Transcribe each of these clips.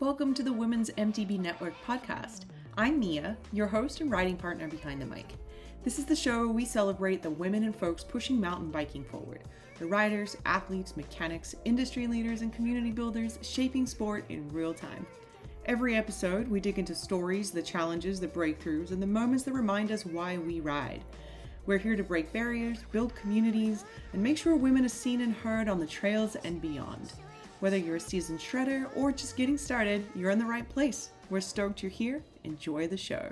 Welcome to the Women's MTB Network podcast. I'm Mia, your host and writing partner behind the mic. This is the show where we celebrate the women and folks pushing mountain biking forward. The riders, athletes, mechanics, industry leaders, and community builders shaping sport in real time. Every episode, we dig into stories, the challenges, the breakthroughs, and the moments that remind us why we ride. We're here to break barriers, build communities, and make sure women are seen and heard on the trails and beyond. Whether you're a seasoned shredder or just getting started, you're in the right place. We're stoked you're here. Enjoy the show.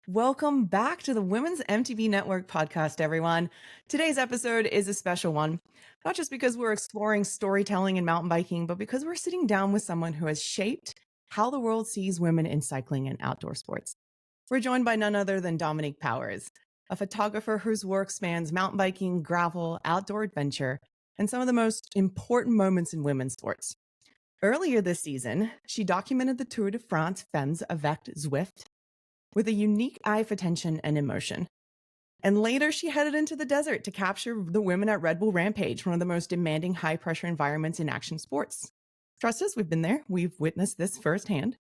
Welcome back to the Women's MTB Network podcast, everyone. Today's episode is a special one, not just because we're exploring storytelling and mountain biking, but because we're sitting down with someone who has shaped how the world sees women in cycling and outdoor sports. We're joined by none other than Dominique Powers, a photographer whose work spans mountain biking, gravel, outdoor adventure, and some of the most important moments in women's sports. Earlier this season, she documented the Tour de France Femmes avec Zwift with a unique eye for tension and emotion. And later, she headed into the desert to capture the women at Red Bull Rampage, one of the most demanding high-pressure environments in action sports. Trust us, we've been there. We've witnessed this firsthand.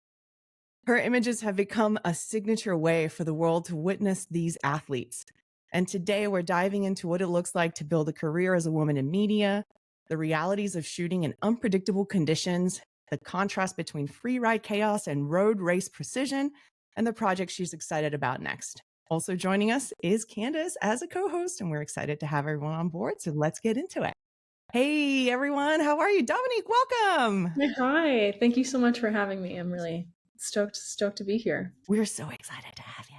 Her images have become a signature way for the world to witness these athletes. And today we're diving into what it looks like to build a career as a woman in media, the realities of shooting in unpredictable conditions, the contrast between free ride chaos and road race precision, and the project she's excited about next. Also joining us is Candice as a co-host, and we're excited to have everyone on board. So let's get into it. Hey, everyone. How are you? Dominique, welcome. Hi. Thank you so much for having me. I'm really stoked to be here. We're so excited to have you.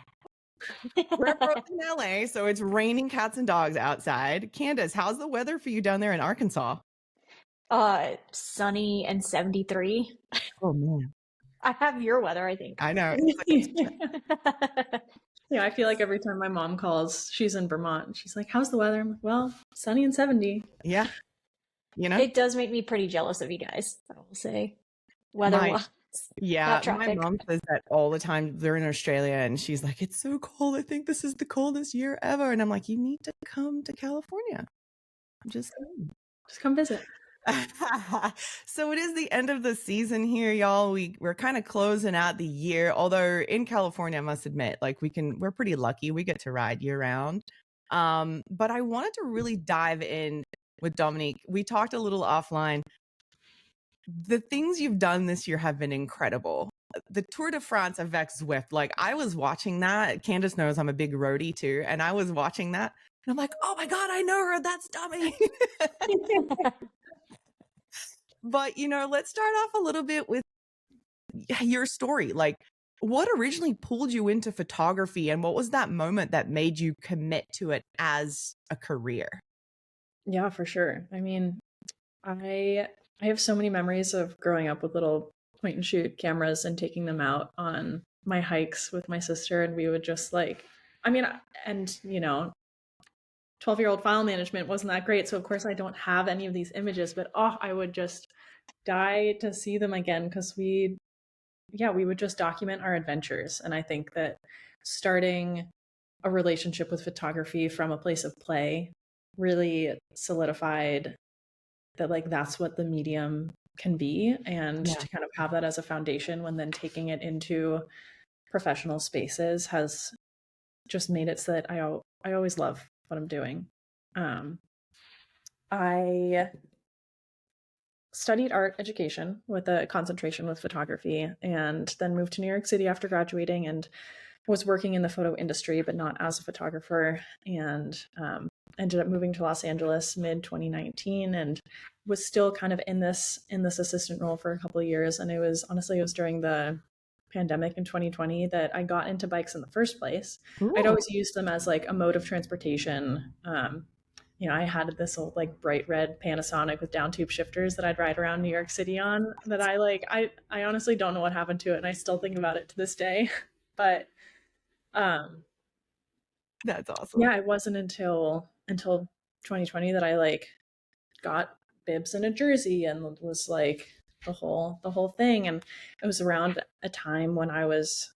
We're both in LA, so it's raining cats and dogs outside. Candice, how's the weather for you down there in Arkansas? Sunny and 73. Oh, man. I have your weather, I think. I know. Yeah, I feel like every time my mom calls, she's in Vermont, and she's like, how's the weather? I'm like, well, sunny and 70. Yeah. You know? It does make me pretty jealous of you guys, I will say. Weather-wise. Yeah, my mom says that all the time. They're in Australia, and she's like, it's so cold. I think this is the coldest year ever. And I'm like, you need to come to California. Just come visit. So it is the end of the season here, y'all. We're kind of closing out the year. Although in California, I must admit, like we're pretty lucky. We get to ride year round. But I wanted to really dive in with Dominique. We talked a little offline. The things you've done this year have been incredible. The Tour de France avec Zwift, like I was watching that. Candice knows I'm a big roadie too. And I was watching that and I'm like, oh my God, I know her. That's Dominique. But, let's start off a little bit with your story. Like, what originally pulled you into photography and what was that moment that made you commit to it as a career? Yeah, for sure. I mean, I have so many memories of growing up with little point and shoot cameras and taking them out on my hikes with my sister. And we would just 12-year-old file management wasn't that great. So of course I don't have any of these images, but I would just die to see them again because we would just document our adventures. And I think that starting a relationship with photography from a place of play really solidified that that's what the medium can be, and to kind of have that as a foundation when then taking it into professional spaces has just made it so that I always love what I'm doing. I studied art education with a concentration with photography, and then moved to New York City after graduating and was working in the photo industry, but not as a photographer, and ended up moving to Los Angeles mid 2019 and was still kind of in this assistant role for a couple of years. And it was during the pandemic in 2020 that I got into bikes in the first place. Ooh. I'd always used them as like a mode of transportation. I had this old like bright red Panasonic with down tube shifters that I'd ride around New York City on that I honestly don't know what happened to it. And I still think about it to this day, but that's awesome. Yeah, it wasn't until 2020 that I got bibs and a jersey and was like the whole thing. And it was around a time when I was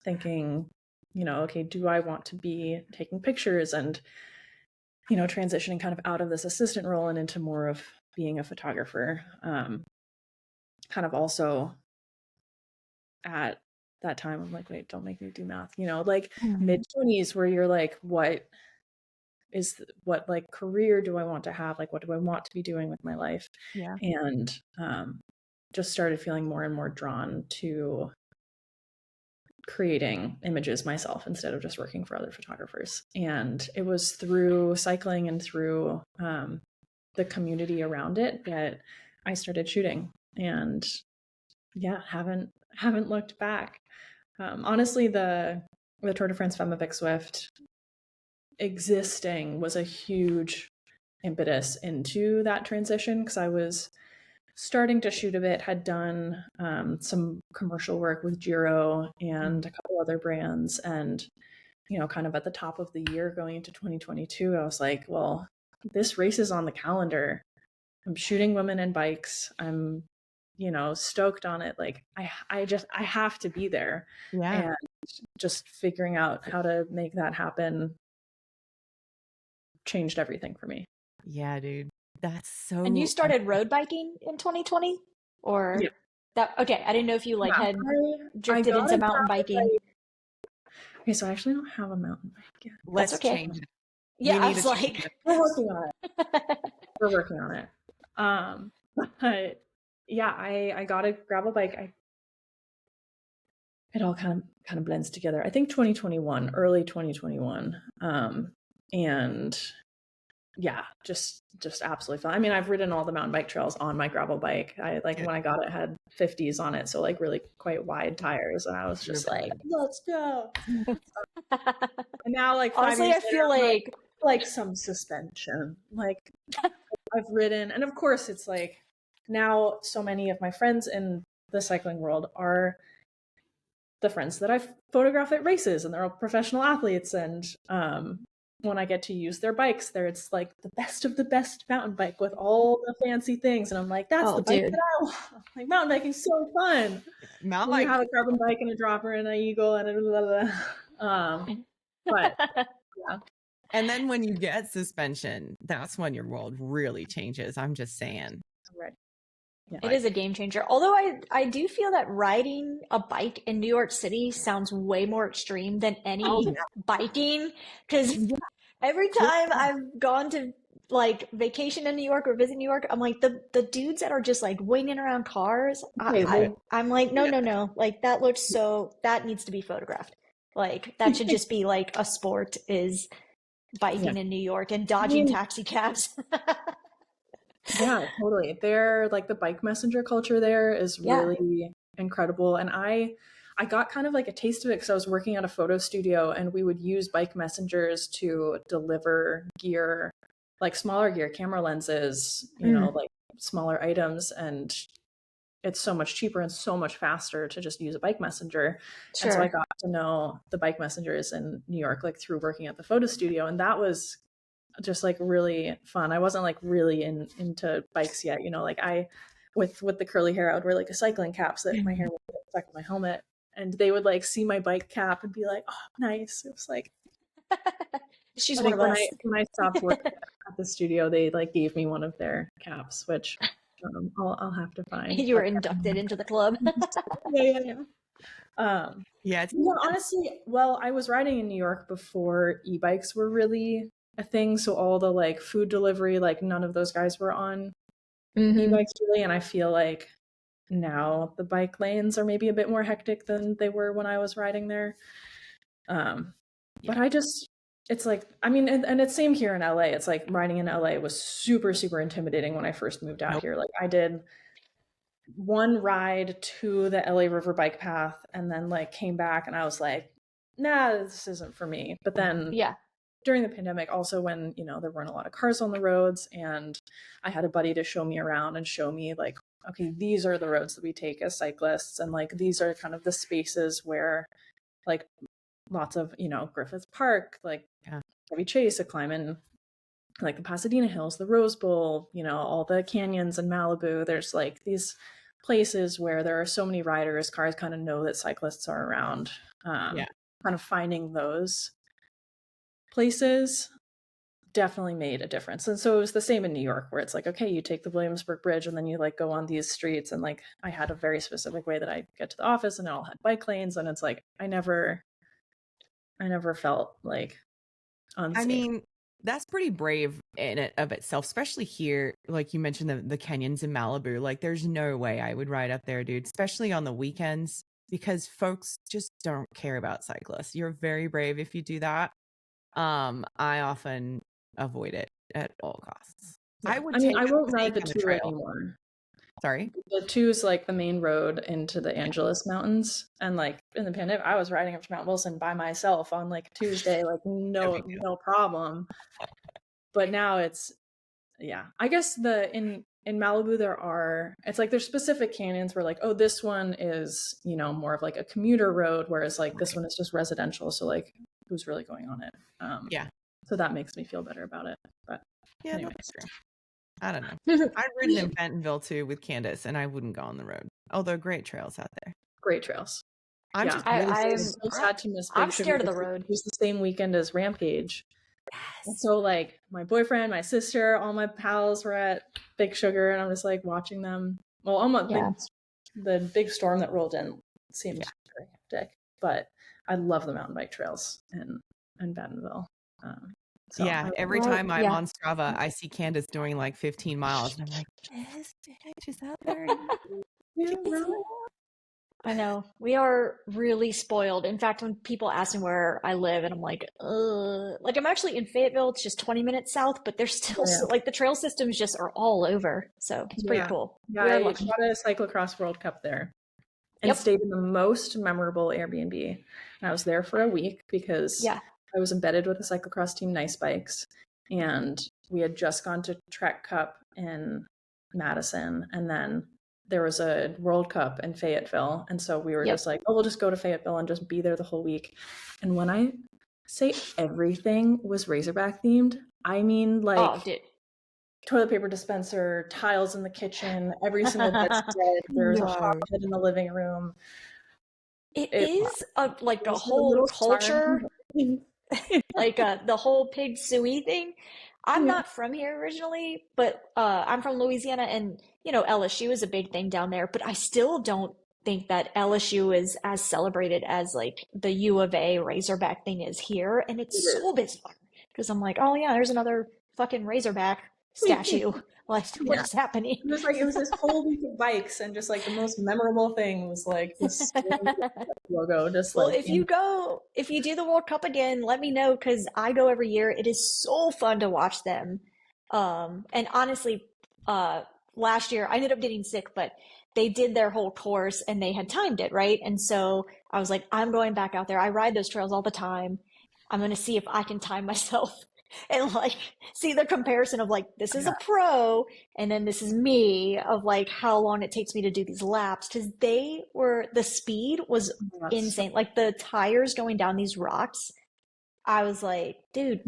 thinking, okay, do I want to be taking pictures and, transitioning kind of out of this assistant role and into more of being a photographer. kind of also at that time, I'm like, wait, don't make me do math, you know, like mid-20s where you're like, what like career do I want to have? Like, what do I want to be doing with my life? Yeah. And just started feeling more and more drawn to creating images myself instead of just working for other photographers. And it was through cycling and through the community around it that I started shooting. And yeah, haven't looked back. Honestly, the Tour de France Femmes avec Swift existing was a huge impetus into that transition, because I was starting to shoot a bit, had done some commercial work with Giro and a couple other brands, and you know, kind of at the top of the year going into 2022, I was like, well, this race is on the calendar. I'm shooting women and bikes. I'm, you know, stoked on it. Like I have to be there. Yeah. And just figuring out how to make that happen changed everything for me. Yeah, dude. That's so. And you started road biking in 2020? Or Yeah. that okay, I didn't know if you like had drifted got into a mountain gravel biking. bike. Okay, so I actually don't have a mountain bike yet. Let's That's okay. change it. Yeah, We I need was to like, change it. We're working on it. We're working on it. But yeah, I got a gravel bike. It all kind of blends together. I think 2021, early 2021. And yeah, just absolutely fun. I mean, I've ridden all the mountain bike trails on my gravel bike. I like when I got it had 50s on it, so like really quite wide tires, and I was just like, let's go. And now, like, honestly, I feel like some suspension. Like I've ridden, and of course, it's like now so many of my friends in the cycling world are the friends that I photograph at races, and they're all professional athletes. And when I get to use their bikes, it's like the best of the best mountain bike with all the fancy things, and I'm like, that's the bike that I want. Like, mountain biking's so fun. Mountain bike. bike. You have a carbon bike and a dropper and an eagle and a blah, blah, blah. But yeah. And then when you get suspension, that's when your world really changes. I'm just saying. Right. Yeah. It is a game changer. Although I do feel that riding a bike in New York City sounds way more extreme than any biking. Because every time I've gone to like vacation in New York or visit New York, I'm like the dudes that are just like winging around cars. I'm like, no. Like that looks that needs to be photographed. Like that should just be like a sport is biking in New York and dodging taxi cabs. Yeah, totally. They're like the bike messenger culture there is really incredible. And I got kind of like a taste of it because I was working at a photo studio, and we would use bike messengers to deliver gear, like smaller gear, camera lenses, you know, like smaller items. And it's so much cheaper and so much faster to just use a bike messenger. Sure. And so I got to know the bike messengers in New York, like through working at the photo studio. And that was just like really fun. I wasn't like really into bikes yet, you know, like with the curly hair, I would wear like a cycling cap so that my hair would get stuck in my helmet, and they would like see my bike cap and be like, oh, nice. It was like, she's one of us. When I stopped working at the studio, they like gave me one of their caps, which I'll have to find. You were inducted into the club. Yeah, honestly, well, I was riding in New York before e-bikes were really a thing, so all the like food delivery, like none of those guys were on e-bikes really, and I feel like now the bike lanes are maybe a bit more hectic than they were when I was riding there. But it's like, I mean, and it's same here in LA. It's like riding in LA was super, super intimidating when I first moved out here. Like I did one ride to the LA River bike path and then like came back and I was like, nah, this isn't for me. But then during the pandemic, also when, you know, there weren't a lot of cars on the roads, and I had a buddy to show me around and show me like, okay, these are the roads that we take as cyclists. And like, these are kind of the spaces where like lots of, you know, Griffith Park, like Chevy Chase, a climb in like the Pasadena Hills, the Rose Bowl, you know, all the canyons in Malibu. There's like these places where there are so many riders, cars kind of know that cyclists are around. Kind of finding those places definitely made a difference. And so it was the same in New York, where it's like, okay, you take the Williamsburg Bridge and then you like go on these streets, and like I had a very specific way that I get to the office, and it all had bike lanes, and it's like I never felt like unsafe. I mean, that's pretty brave in it of itself, especially here. Like you mentioned the canyons in Malibu. Like there's no way I would ride up there, dude, especially on the weekends, because folks just don't care about cyclists. You're very brave if you do that. I often avoid it at all costs. Yeah. I would. I mean, I won't take ride the on two anymore. Sorry. The 2 is like the main road into the Angeles Mountains, and like in the pandemic, I was riding up to Mount Wilson by myself on like Tuesday, like no problem. But now it's, yeah, I guess in Malibu it's like there's specific canyons where like, oh, this one is, you know, more of like a commuter road, whereas like this one is just residential. So like, who's really going on it? Yeah. So that makes me feel better about it. But Yeah, anyway. that's true. I don't know. I've ridden in Bentonville too with Candice, and I wouldn't go on the road. Although great trails out there. Great trails. I'm Yeah. just I'm so sad to miss I'm Big scared Sugar of the road. It was the same weekend as Rampage. And yes. so like my boyfriend, my sister, all my pals were at Big Sugar, and I'm just like watching them. Well, almost Yeah. the big storm that rolled in seemed very hectic, but I love the mountain bike trails in Bentonville. So Yeah, every Well, time I'm yeah. on Strava, I see Candice doing like 15 miles, and I'm like, is she's out there? I know. We are really spoiled. In fact, when people ask me where I live, and I'm like, like I'm actually in Fayetteville, it's just 20 minutes south, but there's still like the trail systems just are all over. So it's pretty cool. Yeah, We are I lucky. got a cyclocross World Cup there and Yep. stayed in the most memorable Airbnb. And I was there for a week because Yeah. I was embedded with the cyclocross team Nice Bikes, and we had just gone to Trek Cup in Madison, and then there was a World Cup in Fayetteville, and so we were just like, oh, we'll just go to Fayetteville and just be there the whole week. And when I say everything was Razorback themed, I mean like Oh, dude. toilet paper dispenser, tiles in the kitchen, every single bedstead. There's a hot bed in the living room. It is like the was a whole little culture, charm. like the whole pig suey thing. I'm not from here originally, but I'm from Louisiana, and you know LSU is a big thing down there. But I still don't think that LSU is as celebrated as like the U of A Razorback thing is here, and it's so bizarre because I'm like, oh yeah, there's another fucking Razorback statue. Like, what is happening? It was like it was this whole week of bikes, and just like the most memorable thing was like this logo. Just Well, like if you do the World Cup again, let me know because I go every year. It is so fun to watch them. And honestly, last year I ended up getting sick, but they did their whole course and they had timed it, right? And so I was like, I'm going back out there. I ride those trails all the time. I'm going to see if I can time myself and like see the comparison of like this is a pro and then this is me of like how long it takes me to do these laps because the speed was insane. Like the tires going down these rocks, I was like, dude,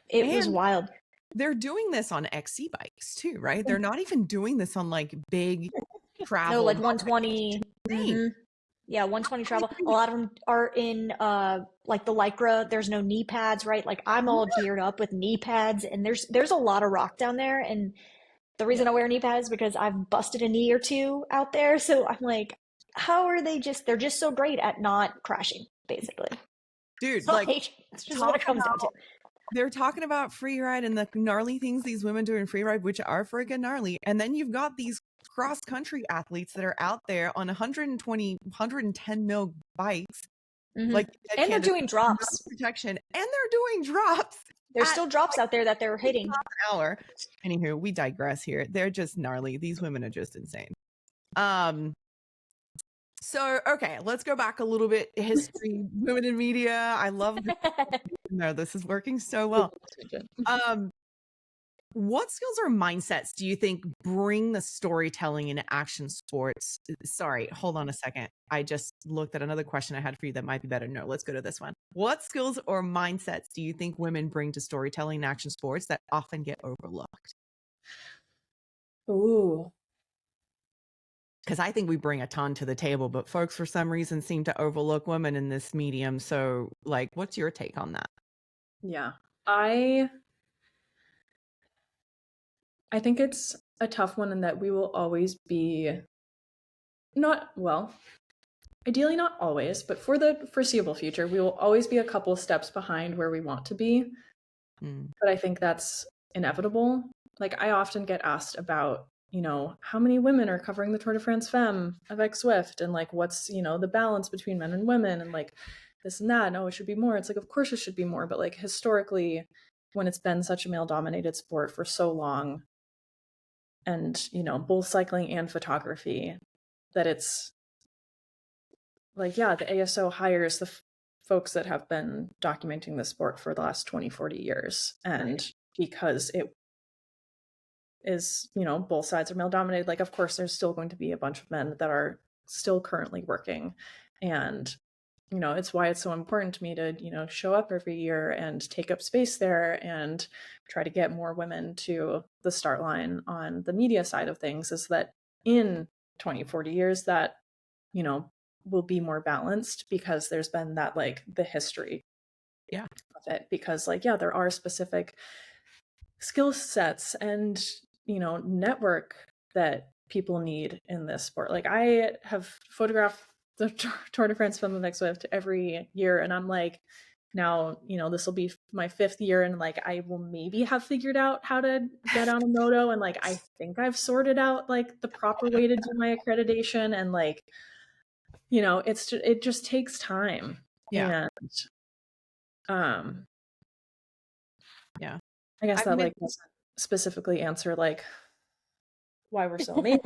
it was wild. They're doing this on XC bikes too, right? They're not even doing this on like big travel. No, like 120. Yeah, 120 travel. A lot of them are in like the Lycra. There's no knee pads, right? Like I'm all geared up with knee pads, and there's a lot of rock down there. And the reason I wear knee pads is because I've busted a knee or two out there. So I'm like, how are they're just so great at not crashing, basically. Dude, So, like that's just what it comes down to. They're talking about free ride and the gnarly things these women do in free ride, which are freaking gnarly. And then you've got these cross country athletes that are out there on 120, 110 mil bikes. Like, and they're doing drops. Protection. And they're doing drops. There's still drops out there that they're hitting. An hour. Anywho, we digress here. They're just gnarly. These women are just insane. So, okay, let's go back a little bit. History, women in media. I love this. No, this is working so well. What skills or mindsets do you think bring the storytelling into action sports? Sorry, hold on a second. I just looked at another question I had for you that might be better. No, let's go to this one. What skills or mindsets do you think women bring to storytelling in action sports that often get overlooked? Ooh. Because I think we bring a ton to the table, but folks for some reason seem to overlook women in this medium. So, like, what's your take on that? Yeah, I I think it's a tough one in that we will always be ideally not always, but for the foreseeable future, we will always be a couple steps behind where we want to be. But I think that's inevitable. Like, I often get asked about, how many women are covering the Tour de France Femmes of X Swift, and like, what's, the balance between men and women, and like this and that. No, it should be more. It's like, of course it should be more. But like, historically, when it's been such a male dominated sport for so long, and, both cycling and photography, that it's like, yeah, the ASO hires the folks that have been documenting the sport for the last 20, 40 years. And because it is, both sides are male dominated, like, of course, there's still going to be a bunch of men that are still currently working. And, it's why it's so important to me to, show up every year and take up space there and try to get more women to the start line on the media side of things, is that in 20, 40 years that, will be more balanced, because there's been that, like, the history of it. Because, like, yeah, there are specific skill sets and, network that people need in this sport. Like, I have photographed the Tour de France Femmes of X Swift every year, and I'm like, now, this will be my 5th year, and like, I will maybe have figured out how to get on a moto, and like, I think I've sorted out like the proper way to do my accreditation, and like, it just takes time. And I guess that like doesn't specifically answer like why we're so amazing.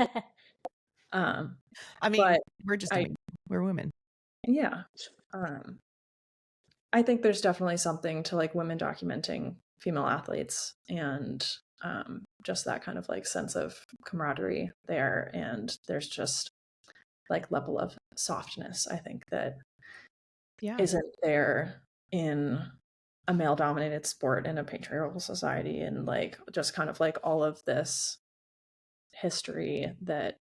I mean, but we're just amazing. We're women. Yeah. I think there's definitely something to like women documenting female athletes, and just that kind of like sense of camaraderie there. And there's just like level of softness, I think, that isn't there in a male dominated sport in a patriarchal society, and like just kind of like all of this history that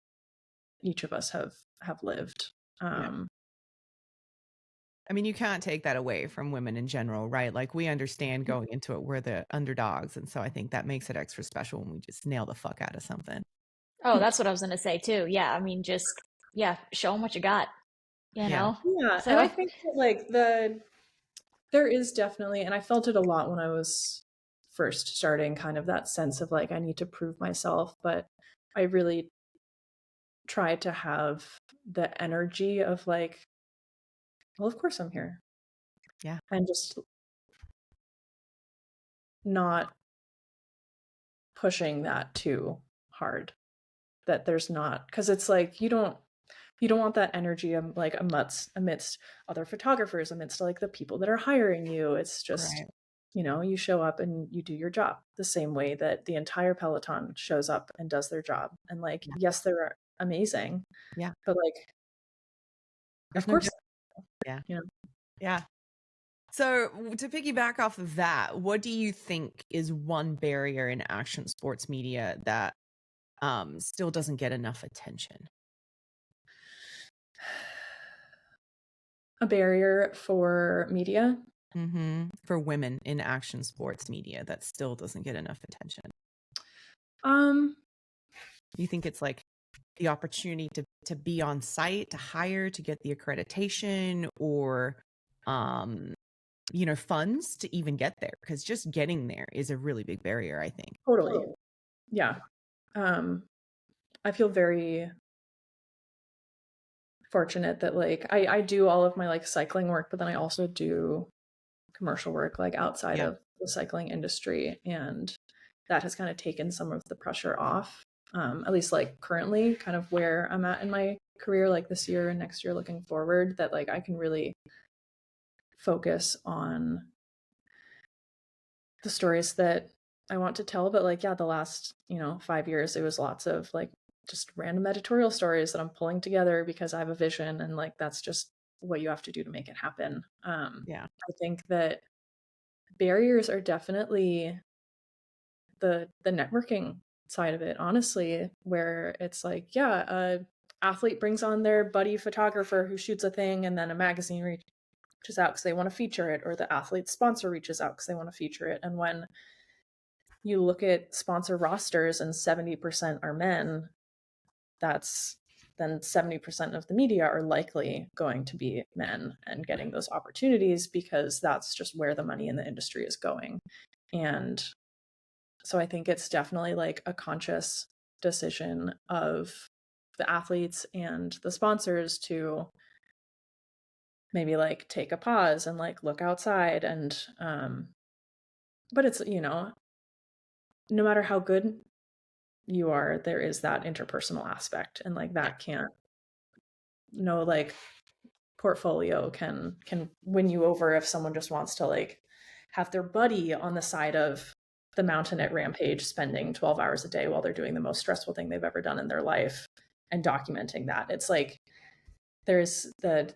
each of us have lived. I mean, you can't take that away from women in general, right? Like, we understand going into it, we're the underdogs. And so I think that makes it extra special when we just nail the fuck out of something. Oh, that's what I was going to say too. Yeah. I mean, just, yeah, show them what you got, Yeah. So And I think that like there is definitely, and I felt it a lot when I was first starting, kind of that sense of like, I need to prove myself. But I really tried to have the energy of like, well, of course I'm here. Yeah. And just not pushing that too hard. That there's not, because it's like, you don't want that energy like amidst other photographers, amidst like the people that are hiring you. It's just, you show up and you do your job the same way that the entire peloton shows up and does their job. And like, yes, they're amazing. Yeah. But like, of course. Yeah. So to piggyback off of that, what do you think is one barrier in action sports media that still doesn't get enough attention? A barrier for media? For women in action sports media that still doesn't get enough attention. You think it's like the opportunity to be on site, to hire, to get the accreditation, or funds to even get there? Because just getting there is a really big barrier, I think. Totally. Yeah. I feel very fortunate that like I do all of my like cycling work, but then I also do commercial work like outside of the cycling industry, and that has kind of taken some of the pressure off, at least like currently kind of where I'm at in my career, like this year and next year looking forward, that like I can really focus on the stories that I want to tell. But like, the last 5 years, it was lots of like just random editorial stories that I'm pulling together because I have a vision, and like that's just what you have to do to make it happen. I think that barriers are definitely the networking side of it, honestly, where it's like, a athlete brings on their buddy photographer who shoots a thing, and then a magazine reaches out because they want to feature it, or the athlete's sponsor reaches out because they want to feature it. And when you look at sponsor rosters and 70% are men, that's then 70% of the media are likely going to be men and getting those opportunities because that's just where the money in the industry is going. And so I think it's definitely like a conscious decision of the athletes and the sponsors to maybe like take a pause and like look outside. And but it's, you know, no matter how good you are, there is that interpersonal aspect, and like that can't, no like portfolio can win you over if someone just wants to like have their buddy on the side of the mountain at Rampage spending 12 hours a day while they're doing the most stressful thing they've ever done in their life and documenting that. It's like there's the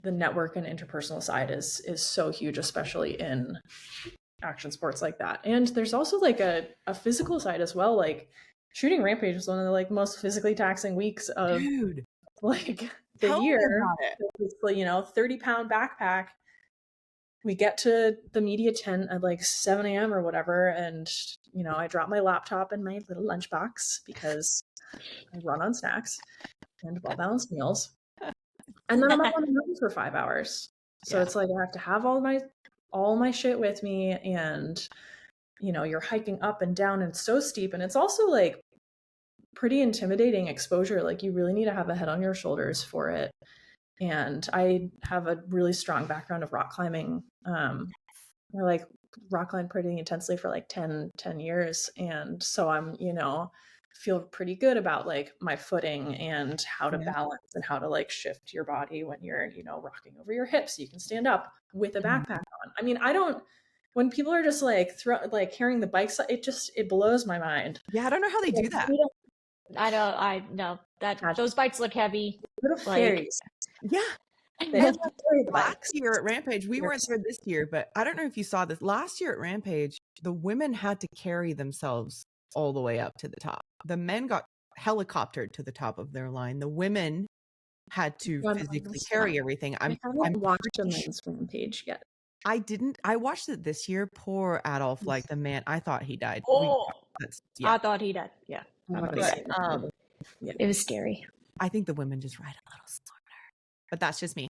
network and interpersonal side is so huge, especially in action sports like that. And there's also like a physical side as well. Like shooting Rampage was one of the like most physically taxing weeks of like the year. It's like, you know, 30-pound backpack. We get to the media tent at like 7 a.m. or whatever, and you know, I drop my laptop in my little lunchbox because I run on snacks and well-balanced meals. And then I'm up on the mountain for 5 hours. So it's like I have to have all my shit with me, and you know, you're hiking up and down and it's so steep, and it's also like pretty intimidating exposure. Like you really need to have a head on your shoulders for it. And I have a really strong background of rock climbing. I like rock climbed pretty intensely for like 10 years. And so I'm, you know, feel pretty good about like my footing and how to balance and how to like shift your body when you're, you know, rocking over your hips so you can stand up with a backpack on. I mean, when people are just like carrying the bikes, it blows my mind. Yeah, I don't know how they do that. I know that those bikes look heavy. Little fairies. Yeah. Last year at Rampage, we weren't there this year, but I don't know if you saw this. Last year at Rampage, the women had to carry themselves all the way up to the top. The men got helicoptered to the top of their line. The women had to physically carry everything. I haven't watched a men's Rampage yet. I didn't. I watched it this year. Poor Adolf, like the man. I thought he died. I thought he died. Yeah. It was scary. I think the women just ride a little slower, but that's just me.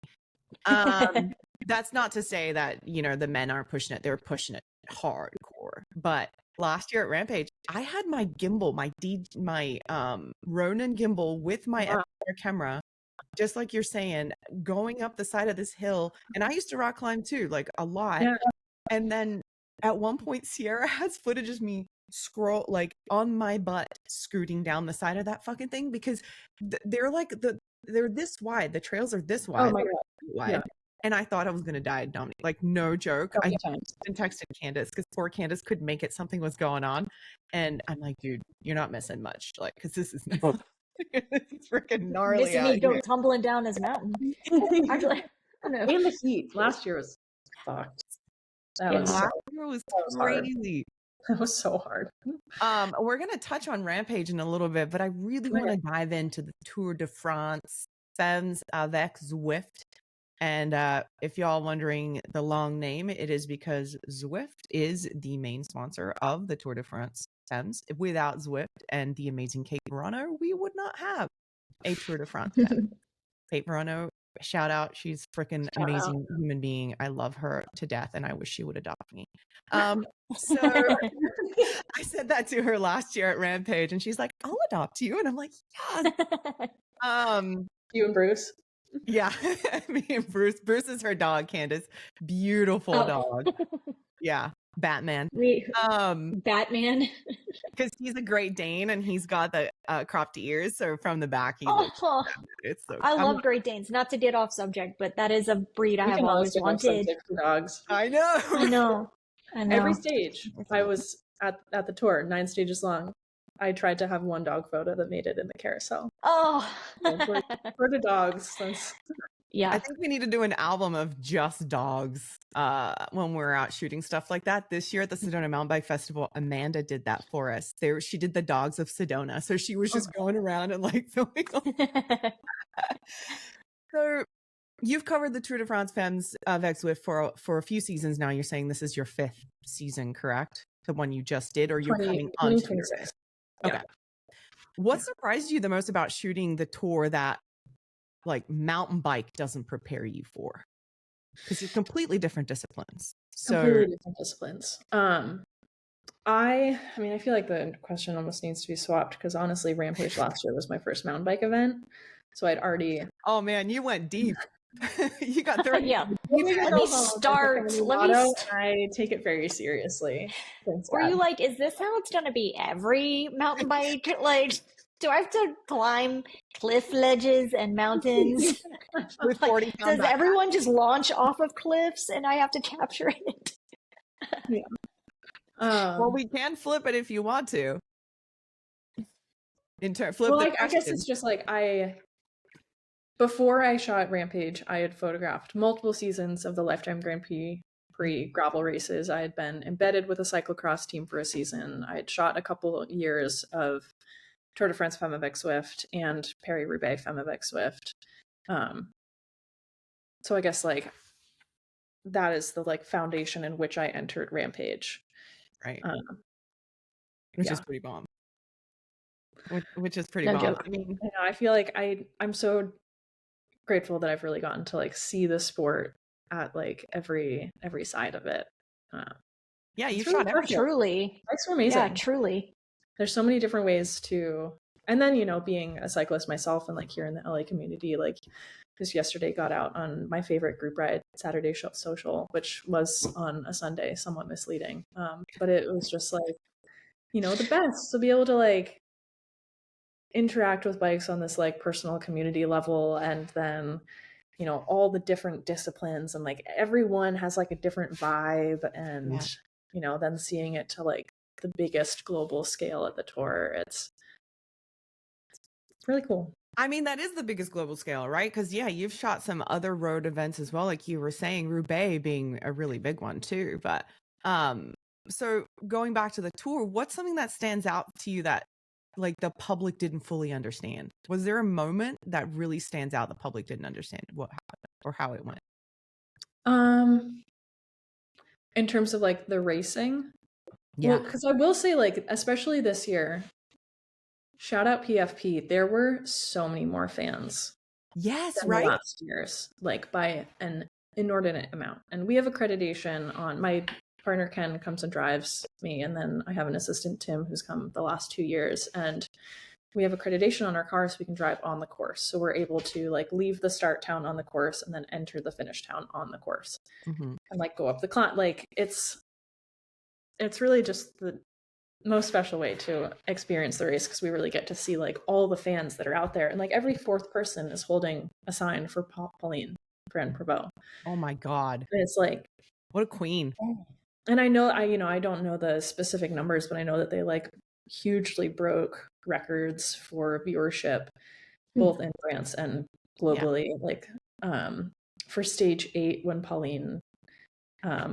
That's not to say that, you know, the men aren't pushing it. They're pushing it hardcore. But last year at Rampage, I had my gimbal, my Ronin gimbal with my FDR camera, just like you're saying, going up the side of this hill. And I used to rock climb too, like a lot. Yeah. And then at one point, Sierra has footage of me scroll like on my butt scooting down the side of that fucking thing, because they're like they're this wide. The trails are this wide. Oh my God. Wide. Yeah. And I thought I was gonna die, Dominique. Like, no joke. I even texted Candice because poor Candice couldn't make it. Something was going on, and I'm like, dude, you're not missing much. Like, because this is it's freaking gnarly. Missing me go tumbling down this mountain. Actually, I don't know. And the heat last year was fucked. Last year was crazy. That was so hard. We're going to touch on Rampage in a little bit, but I really want to dive into the Tour de France Femmes avec Zwift. And if y'all wondering the long name, it is because Zwift is the main sponsor of the Tour de France Femmes. Without Zwift and the amazing Kate Verano, we would not have a Tour de France. Kate Verano, shout out. She's freaking amazing human being. I love her to death, and I wish she would adopt me. So I said that to her last year at Rampage, and she's like, I'll adopt you. And I'm like, yes. You and Bruce? Yeah. Me and Bruce. Bruce is her dog, Candice. Beautiful dog. Yeah. Batman. Batman. Because he's a Great Dane, and he's got the cropped ears, so from the back he looks it's so I love Great Danes. Not to get off subject, but that is a breed I have always wanted. Dogs. I know. Every stage. I was at the tour, 9 stages long. I tried to have one dog photo that made it in the carousel. Oh. For the dogs. Yeah. I think we need to do an album of just dogs when we're out shooting stuff like that. This year at the Sedona Mountain Bike Festival, Amanda did that for us. She did the dogs of Sedona. So she was just going around and like filming them. So you've covered the Tour de France Femmes avec Zwift for a few seasons now. You're saying this is your 5th season, correct? the one you just did, or you're 20, coming onto your 2026. Okay. Yeah. What surprised you the most about shooting the tour that like mountain bike doesn't prepare you for? Because it's completely different disciplines. So Completely different disciplines. I mean, I feel like the question almost needs to be swapped because honestly, Rampage last year was my first mountain bike event. So I'd already. Oh man, you went deep. You got thrown Yeah. deep Let end. me start. Let me. I take it very seriously. Thanks, Were God. you like, is this how it's gonna be every mountain bike? Like, do I have to climb cliff ledges and mountains? With Like, 40 pound does backpack. everyone just launch off of cliffs and I have to capture it? Yeah. Well, we can flip it if you want to. Flip well, the I guess question. it's just like before I shot Rampage, I had photographed multiple seasons of the Lifetime Grand Prix gravel races. I had been embedded with a cyclocross team for a season. I had shot a couple years of Tour de France Femmes avec Swift and Paris-Roubaix Femmes avec Swift. So I guess like that is the like foundation in which I entered Rampage. Right. Which is pretty bomb. Which is pretty No bomb. joke. I mean, I feel like I'm so grateful that I've really gotten to like see the sport at like every side of it. yeah, you really shot Oh, everything. truly. Bikes were amazing. Yeah, truly. There's so many different ways to, and then being a cyclist myself and like here in the LA community, like just yesterday got out on my favorite group ride, Saturday Social, which was on a Sunday, somewhat misleading, but it was just like the best to be able to like interact with bikes on this like personal community level, and then all the different disciplines, and like everyone has like a different vibe, and then seeing it to like the biggest global scale at the tour, it's really cool. I mean, that is the biggest global scale, right? Because you've shot some other road events as well, like you were saying, Roubaix being a really big one too. But so going back to the tour, what's something that stands out to you that like the public didn't fully understand? Was there a moment that really stands out the public didn't understand what happened or how it went? In terms of like the racing, Yeah, well, because I will say, like, especially this year, shout out PFP, there were so many more fans yes, than right. the last years, like by an inordinate amount. And we have accreditation on, my partner Ken comes and drives me, and then I have an assistant, Tim, who's come the last 2 years, and we have accreditation on our car so we can drive on the course. So we're able to like leave the start town on the course and then enter the finish town on the course, and like go up the climb. Like it's really just the most special way to experience the race, because we really get to see like all the fans that are out there, and like every fourth person is holding a sign for Pauline Ferrand-Prévot. Oh my God. And it's like, what a queen. And I know I don't know the specific numbers, but I know that they like hugely broke records for viewership both in France and globally. Like for stage 8, when Pauline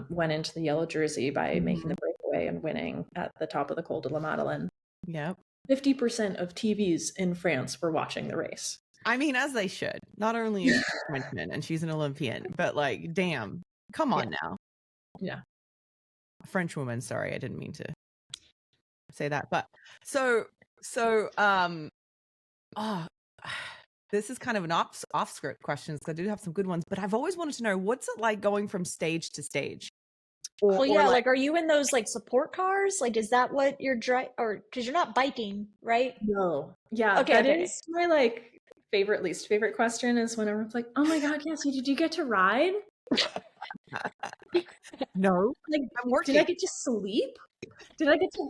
went into the yellow jersey by making the breakaway and winning at the top of the Col de la Madeleine. Yep. 50% of TVs in France were watching the race. I mean, as they should. Not only is she a Frenchman and she's an Olympian, but like, damn, come on now. Yeah. A French woman. Sorry, I didn't mean to say that. But so this is kind of an off script question, because I do have some good ones, but I've always wanted to know, what's it like going from stage to stage? Well, yeah, like, are you in those like support cars? Like, is that what you're or because you're not biking, right? No. Yeah. Okay, that okay. is my like least favorite question, is when everyone's like, oh my God, Cassie, did you get to ride? No. Like, I'm working. did I get to sleep? Did I get to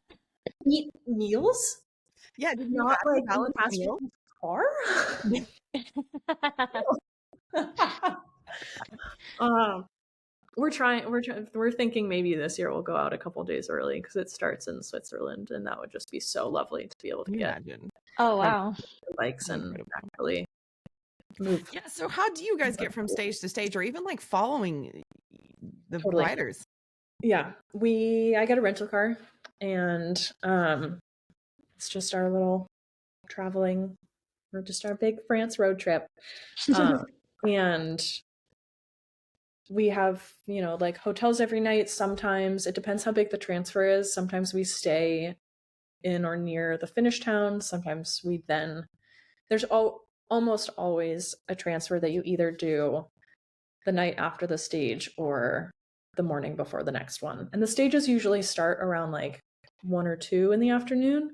eat meals? Yeah, did you not like balance in the car? We're thinking maybe this year we'll go out a couple days early, because it starts in Switzerland, and that would just be so lovely to be able to get Oh wow, bikes and really move. Yeah, so how do you guys get from stage to stage, or even like following the riders? Yeah, I got a rental car, and it's just our little traveling, or just our big France road trip. And we have, you know, like hotels every night. Sometimes it depends how big the transfer is. Sometimes we stay in or near the finish town. Sometimes we then, there's almost always a transfer that you either do the night after the stage or the morning before the next one. And the stages usually start around like 1 or 2 in the afternoon,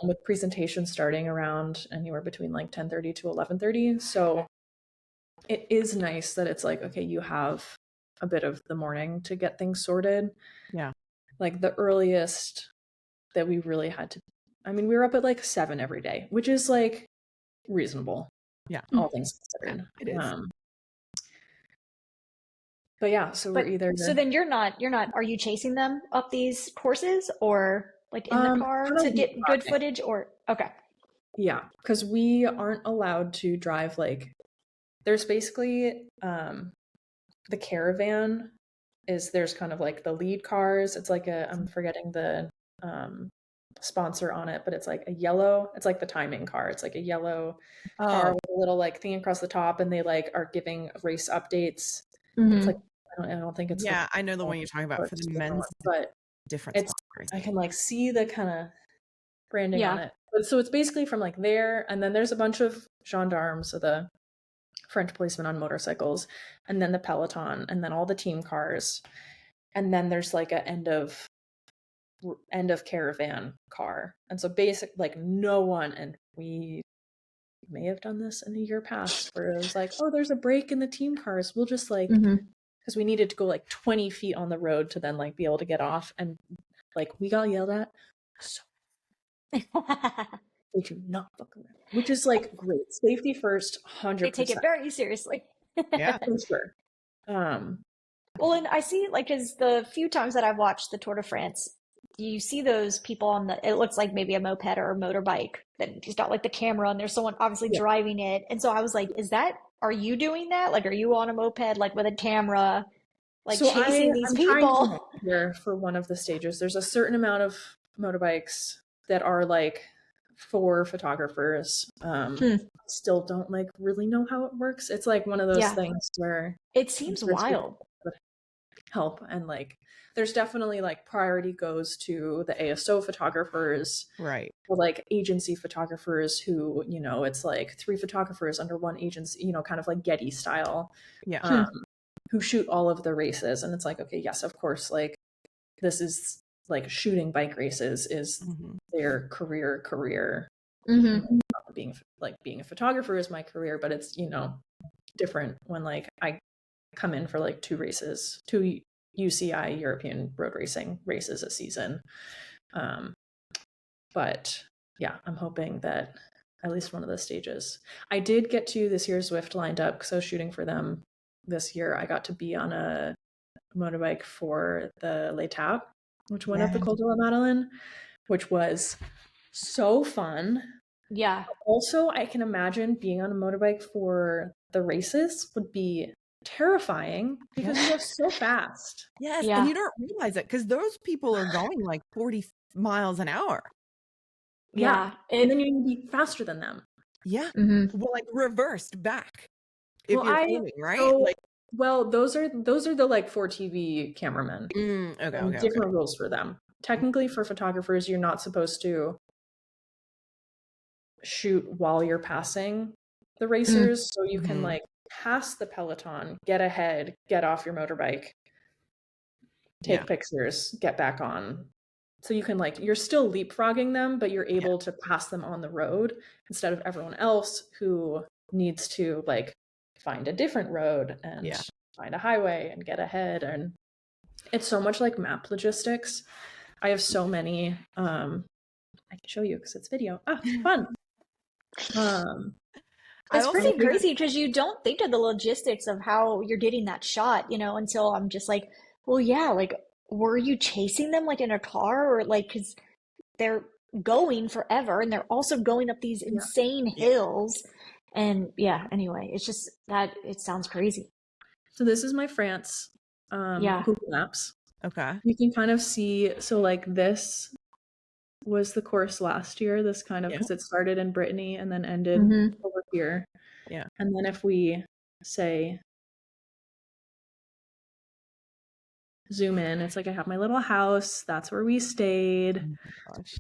with presentations starting around anywhere between like 10:30 to 11:30. So it is nice that it's like, okay, you have a bit of the morning to get things sorted. Yeah. Like the earliest that we really had to, I mean, we were up at like 7 every day, which is like reasonable. Yeah. All things considered. It is. But yeah, so we're either. So then you're not, are you chasing them up these courses or like in the car to get good footage or, okay. Yeah, because we aren't allowed to drive like, there's basically the caravan there's kind of like the lead cars. It's like I'm forgetting the sponsor on it, but it's like it's like the timing car. It's like a yellow car with a little like thing across the top, and they like are giving race updates. It's like, I don't think it's. Yeah, I know the one you're talking about for the men's, but different. It's, I can like see the kind of branding on it. So it's basically from like there, and then there's a bunch of gendarmes, so the French policemen on motorcycles, and then the peloton, and then all the team cars, and then there's like a end of caravan car. And so basic, like no one, and we may have done this in a year past where it was like, oh, there's a break in the team cars, we'll just like, because we needed to go like 20 feet on the road to then like be able to get off, and like we got yelled at so they do not fuck around, which is like great. Safety first, 100%. They take it very seriously. Yeah, for sure. Well, and I see, like, as the few times that I've watched the Tour de France, you see those people on it looks like maybe a moped or a motorbike that just got like the camera and there's someone obviously driving it. And so I was like, are you doing that? Like, are you on a moped, like with a camera, like so chasing these people? Here for one of the stages, there's a certain amount of motorbikes that are like for photographers. Still don't like really know how it works. It's like one of those things where it seems wild. Help, and like there's definitely like priority goes to the ASO photographers, right, or like agency photographers who, you know, it's like 3 photographers under one agency, you know, kind of like Getty style, who shoot all of the races. And it's like, okay, yes, of course, like this is like shooting bike races is their career. Being a photographer is my career, but it's, you know, different when like I come in for like 2 UCI European road racing races a season. But yeah, I'm hoping that at least one of the stages. I did get to this year's Zwift lined up because I was shooting for them this year. I got to be on a motorbike for the L'Etape, which went up the Col de la Madeleine, which was so fun. Yeah. Also, I can imagine being on a motorbike for the races would be terrifying because you go so fast. Yes, and you don't realize it because those people are going like 40 miles an hour. Yeah, and then you can be faster than them. Yeah, well, like reversed back. If you're aiming, right? So, like, well, those are the like for TV cameramen. Okay, different rules for them. Technically, for photographers, you're not supposed to shoot while you're passing the racers, so you can like pass the peloton, get ahead, get off your motorbike, take pictures, get back on. So you can like, you're still leapfrogging them, but you're able to pass them on the road instead of everyone else who needs to like find a different road and find a highway and get ahead. And it's so much like map logistics. I have so many, I can show you because it's video. Fun. It's pretty crazy because you don't think of the logistics of how you're getting that shot, you know, until I'm just like, well, yeah, like, were you chasing them like in a car or like, because they're going forever and they're also going up these insane hills. And anyway, it's just that it sounds crazy. So this is my France Google Maps. Okay. You can kind of see, so like this was the course last year, this kind of, because it started in Brittany and then ended over here. Yeah. And then if we say zoom in, it's like I have my little house. That's where we stayed. Oh my gosh.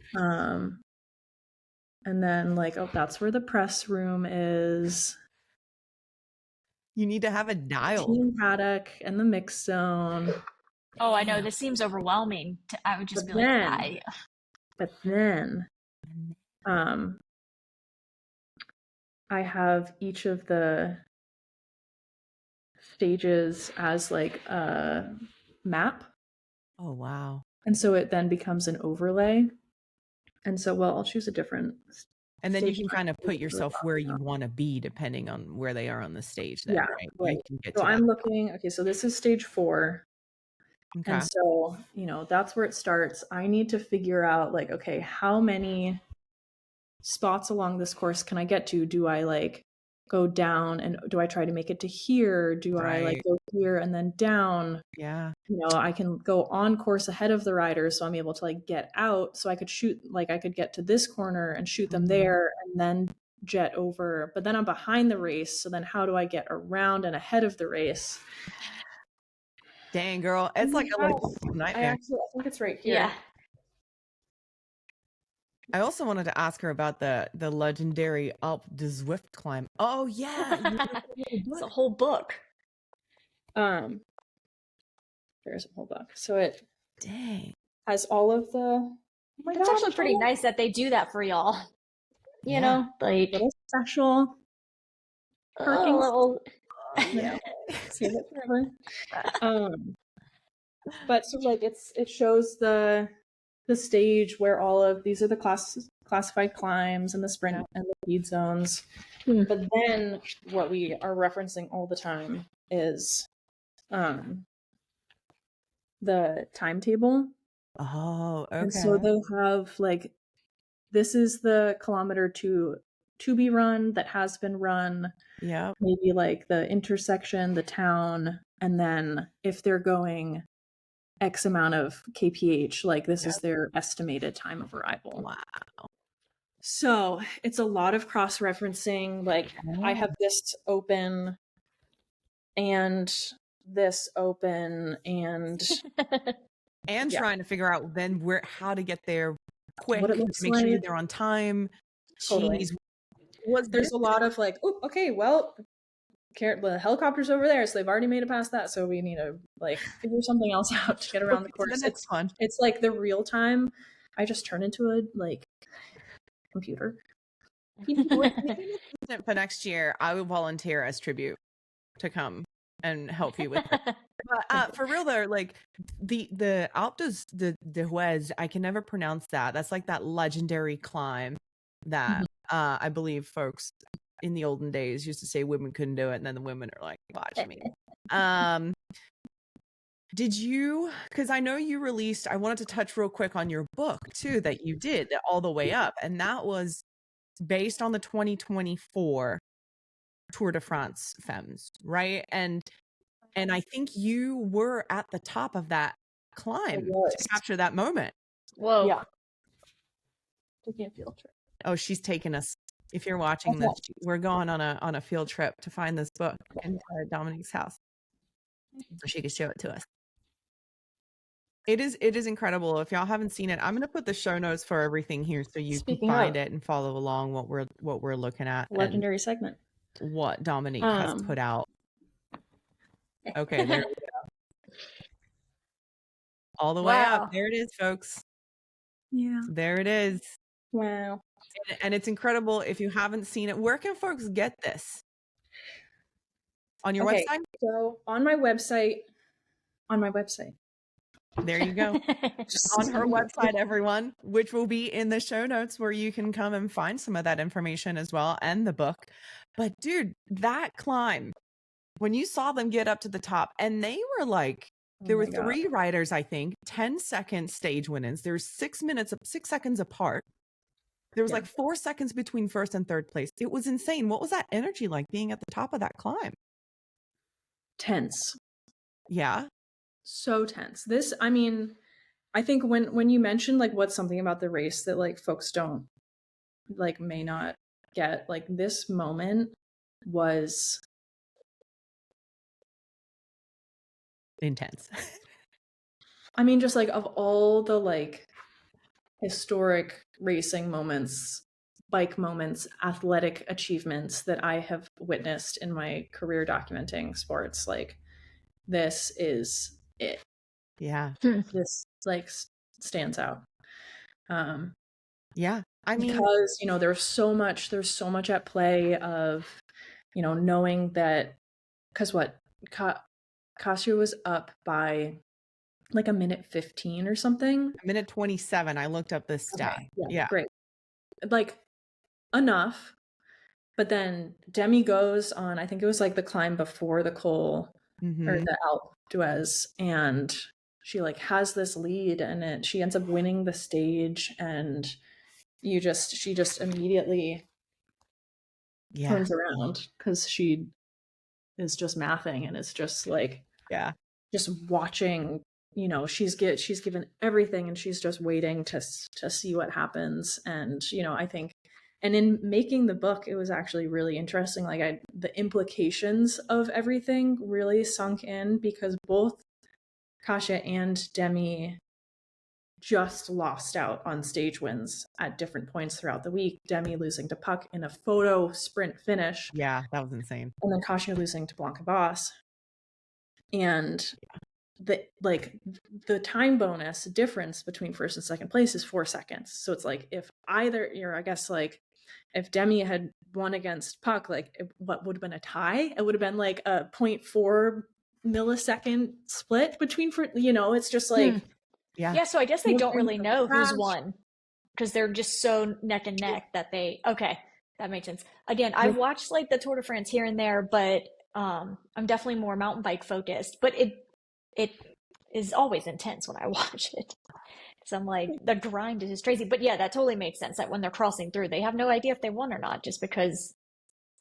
And then like, oh, that's where the press room is. You need to have a dial. Team paddock and the mix zone. Oh, I know. This seems overwhelming. I would just But be then- like, But then, I have each of the stages as like a map. Oh, wow. And so it then becomes an overlay. And so, well, I'll choose a different. And then you stage can kind of map. put yourself where you want to be depending on where they are on the stage. Then, Yeah, right? right. You can get So to I'm that. looking, okay, so this is stage 4. Okay. And so, you know, that's where it starts. I need to figure out like, okay, how many spots along this course can I get to? Do I like go down and do I try to make it to here? Do I like Right. go here and then down? Yeah. You know, I can go on course ahead of the riders, so I'm able to like get out, so I could shoot, like I could get to this corner and shoot them Mhm. there and then jet over. But then I'm behind the race, so then how do I get around and ahead of the race? Dang, girl. It's like a little I nightmare. think it's right here. yeah. I also wanted to ask her about the legendary Alpe de Zwift climb. Oh, yeah. You wrote a little It's a book. whole book. There's a whole book. So it Dang. has all of the. Oh my It's gosh, actually pretty all nice that they do that for y'all. You Yeah. know, like little special. a Parking. little. Yeah. Save it forever. But so like it shows the stage where all of these are the classified climbs and the sprint and the feed zones. But then what we are referencing all the time is the timetable. Oh, okay. And so they'll have like, this is the kilometer to be run that has been run. Yeah. Maybe like the intersection, the town, and then if they're going X amount of kph, like this is their estimated time of arrival. Wow. So it's a lot of cross-referencing. Like I have this open and this open and And trying to figure out then how to get there quick, what it looks make sure you're like. there on time. Totally. Jeez. There's a lot of like, oh, okay, well, the helicopter's over there, so they've already made it past that, so we need to like figure something else out to get around the course. It's fun. It's like the real time. I just turn into a like computer. For next year, I will volunteer as tribute to come and help you with it. But for real though, like the Alpes de Huez, I can never pronounce that. That's like that legendary climb that I believe folks in the olden days used to say women couldn't do it, and then the women are like, watch me. Did you, because I know you released, I wanted to touch real quick on your book too that you did, All the Way Up, and that was based on the 2024 Tour de France Femmes, right? And I think you were at the top of that climb to capture that moment. Whoa. Yeah. Taking a field trip. Oh, she's taking us. If you're watching this, we're going on a field trip to find this book in Dominique's house, so she can show it to us. It is incredible. If y'all haven't seen it, I'm going to put the show notes for everything here so you can find it and follow along what we're looking at. Legendary segment. What Dominique has put out. Okay, there we go. All the way up. There it is, folks. Yeah. There it is. Wow. And it's incredible. If you haven't seen it, where can folks get this? On your website? So on my website. There you go. On her website, everyone, which will be in the show notes where you can come and find some of that information as well and the book. But dude, that climb, when you saw them get up to the top, and they were like, there were 3 riders, I think, 10-second stage win-ins. There's 6 seconds apart. There was like 4 seconds between first and third place. It was insane. What was that energy like being at the top of that climb? Tense. Yeah. So tense. This, I mean, I think when you mentioned like what's something about the race that like folks don't like may not get, like this moment was intense. I mean, just like of all the like historic racing moments, bike moments, athletic achievements that I have witnessed in my career documenting sports, like this is it. Yeah. This like stands out. Yeah. I mean, Because, you know, there's so much at play of, you know, knowing that, because what, Kasia was up by like a minute 15 or something. a minute 27. I looked up this stat. Okay, yeah, Yeah. great. Like enough. But then Demi goes on, I think it was like the climb before the col or the Alpe d'Huez, and she like has this lead and she ends up winning the stage, and she just immediately turns around because she is just mathing, and it's just like just watching, you know, she's given everything, and she's just waiting to see what happens. And you know, I think, and in making the book, it was actually really interesting. Like the implications of everything really sunk in, because both Kasia and Demi just lost out on stage wins at different points throughout the week. Demi losing to Puck in a photo sprint finish. Yeah, that was insane. And then Kasia losing to Blanca Boss. And the time bonus difference between first and second place is 4 seconds. So it's like if if Demi had won against Puck, like what would have been a tie? It would have been like a 0.4 millisecond split between, you know, it's just like yeah, so I guess they don't really know who's won, because they're just so neck and neck that that makes sense. Again, I've watched like the Tour de France here and there, but I'm definitely more mountain bike focused, but it is always intense when I watch it. So I'm like, the grind is just crazy. But yeah, that totally makes sense that when they're crossing through, they have no idea if they won or not, just because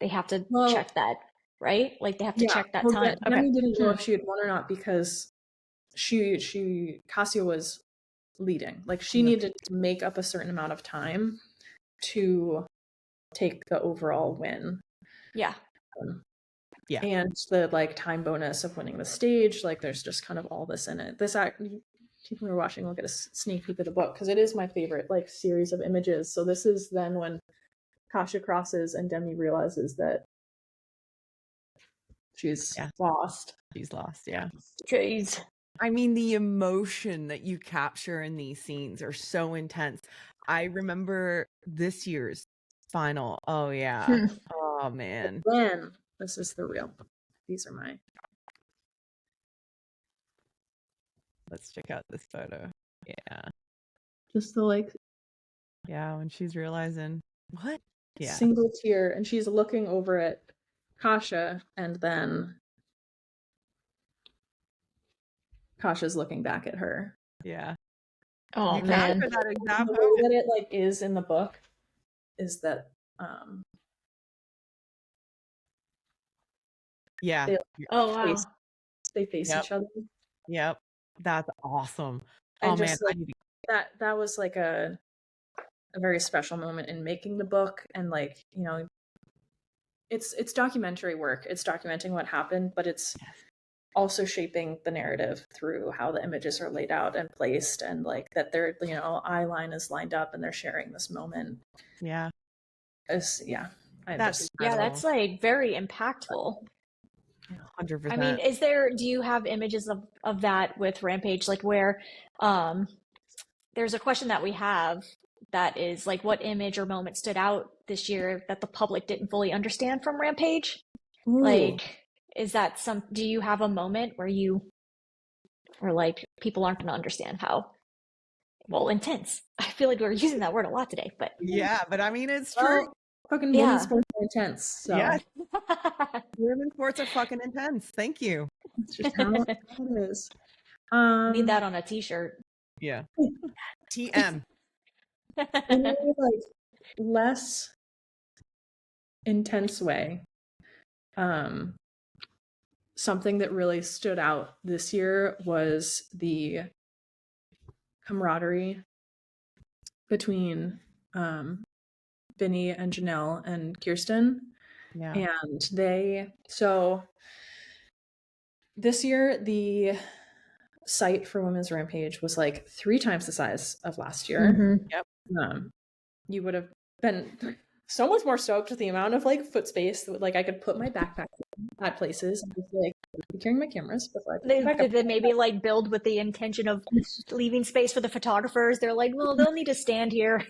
they have to check that, right? Like they have to check that time. Demi didn't know if she had won or not, because Kasia was leading. Like she needed to make up a certain amount of time to take the overall win. Yeah. And the like time bonus of winning the stage, like there's just kind of all this in it. People who are watching will get a sneak peek of the book, because it is my favorite like series of images. So this is then when Kasia crosses and Demi realizes that she's lost. She's lost, yeah. Jeez. I mean, the emotion that you capture in these scenes are so intense. I remember this year's final. Oh yeah. Oh man. Then this is the real. These are my. Let's check out this photo. Yeah. Just the like. Yeah, when she's realizing what? Yeah. Single tear, and she's looking over at Kasia, and then Kasia's looking back at her. Yeah. Oh man. That the way that it like is in the book is that yeah. Wow. They face each other. Yep. That's awesome. And oh just man, that was like a very special moment in making the book. And like, you know, it's documentary work. It's documenting what happened, but it's also shaping the narrative through how the images are laid out and placed, and like that their, you know, eye line is lined up and they're sharing this moment. Yeah. That's that's like very impactful. 100%. I mean, do you have images of that with Rampage, like where there's a question that we have that is like, what image or moment stood out this year that the public didn't fully understand from Rampage? Ooh. Like, is that do you have a moment where like people aren't going to understand how intense? I feel like we're using that word a lot today, but yeah, but I mean, it's true. Fucking women's sports are intense. So. Yeah. Women's sports are fucking intense. Thank you. It's just how it is. Need that on a t-shirt. Yeah. TM. In a like less intense way. Something that really stood out this year was the camaraderie between Vinny and Janelle and Kirsten. Yeah. And so this year, site for Women's Rampage was like 3 times the size of last year. Mm-hmm. Yep. You would have been so much more stoked with the amount of like foot space that like I could put my backpack at places and just like be carrying my cameras before I put my backpack. Did they maybe like build with the intention of leaving space for the photographers? They're like, well, they'll need to stand here.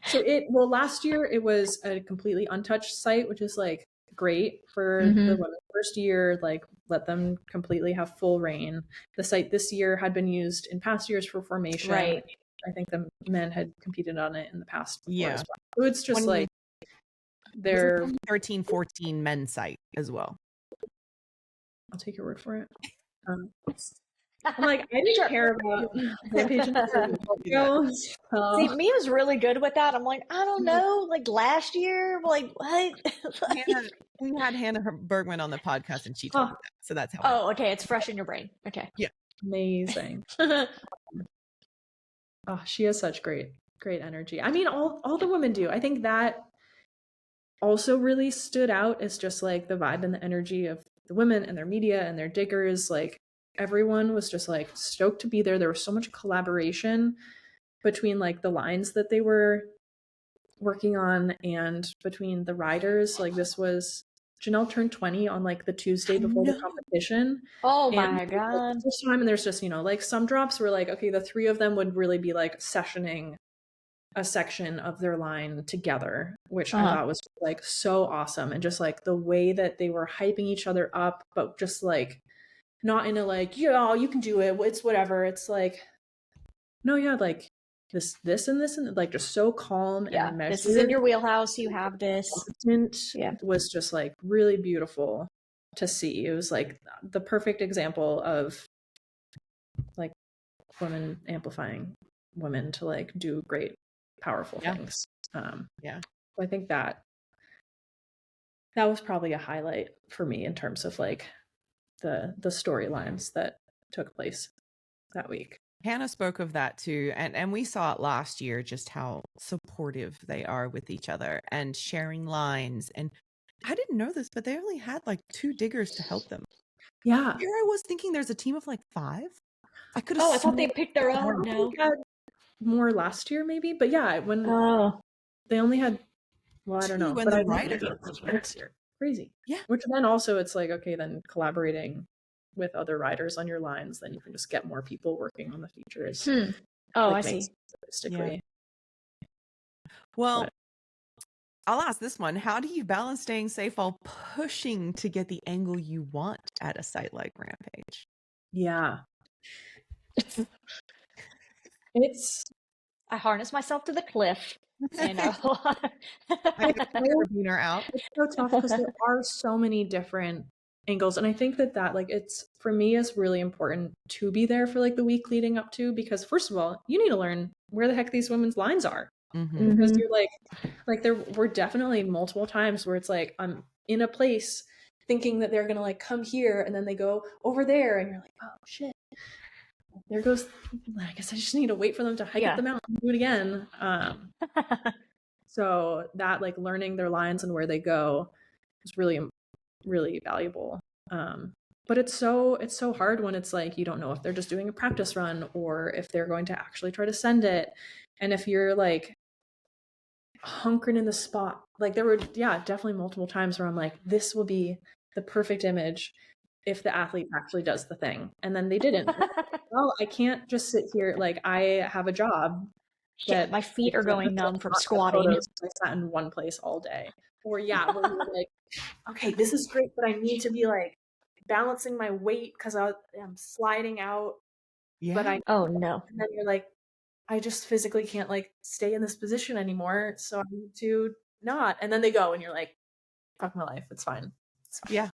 So last year it was a completely untouched site, which is like great for Mm-hmm. the women. First year, like let them completely have full reign. The site this year had been used in past years for formation. Right. I think the men had competed on it in the past before Yeah. as well. So it's just like they're 13-14 men's site as well. I'll take your word for it. I'm like, I didn't care about Rampage. See, Mia's really good with that. I'm like, I don't know, like last year, like what? We had Hannah Bergman on the podcast and she told me that. So that's how I Oh, okay. It's fresh in your brain. Okay. Yeah. Amazing. Oh, she has such great energy. I mean, all the women do. I think that also really stood out as just like the vibe and the energy of the women and their media and their diggers. Like everyone was just like stoked to be there. There was so much collaboration between like the lines that they were working on and between the riders. Like this was Janelle turned 20 on like the Tuesday before the competition. Oh my God. This time, and there's just, like some drops were like, okay, the 3 of them would really be like sessioning a section of their line together, which I thought was like so awesome. And just like the way that they were hyping each other up, but just like not in a like, yeah, you can do it, it's whatever. It's like, no, yeah, like this and like just so calm and measured. This is in your wheelhouse. You have this. It was just like really beautiful to see. It was like the perfect example of like women amplifying women to like do great, powerful things. So I think that was probably a highlight for me in terms of like the storylines that took place that week. Hannah spoke of that too, and we saw it last year, just how supportive they are with each other and sharing lines. And I didn't know this, but they only had like 2 diggers to help them. Yeah. Here I was thinking there's a team of like 5. I could have. Oh, I thought they picked their own. No, had more last year maybe, but yeah, when they only had, well, I don't know, but I next year. Crazy. Yeah. Which then also it's like, okay, then collaborating with other riders on your lines, then you can just get more people working on the features. Oh, like, I see. Statistically. Well, I'll ask this one. How do you balance staying safe while pushing to get the angle you want at a site like Rampage? Yeah. I harness myself to the cliff. And I out. It's so tough because there are so many different angles, and I think that like it's, for me, is really important to be there for like the week leading up to, because first of all, you need to learn where the heck these women's lines are. Because you're like there were definitely multiple times where it's like I'm in a place thinking that they're gonna like come here and then they go over there and you're like, oh shit, there goes, I guess I just need to wait for them to hike up the mountain and do it again. So that like learning their lines and where they go is really, really valuable. But it's so hard when it's like you don't know if they're just doing a practice run or if they're going to actually try to send it. And if you're like hunkering in the spot, like there were definitely multiple times where I'm like, this will be the perfect image if the athlete actually does the thing, and then they didn't. Well, I can't just sit here, like I have a job. My feet are going numb from squatting. I sat in one place all day. Or where you're like, okay, this is great, but I need to be like balancing my weight because I'm sliding out. Yeah. But and then you're like, I just physically can't like stay in this position anymore, so I need to not. And then they go, and you're like, fuck my life, it's fine. Yeah.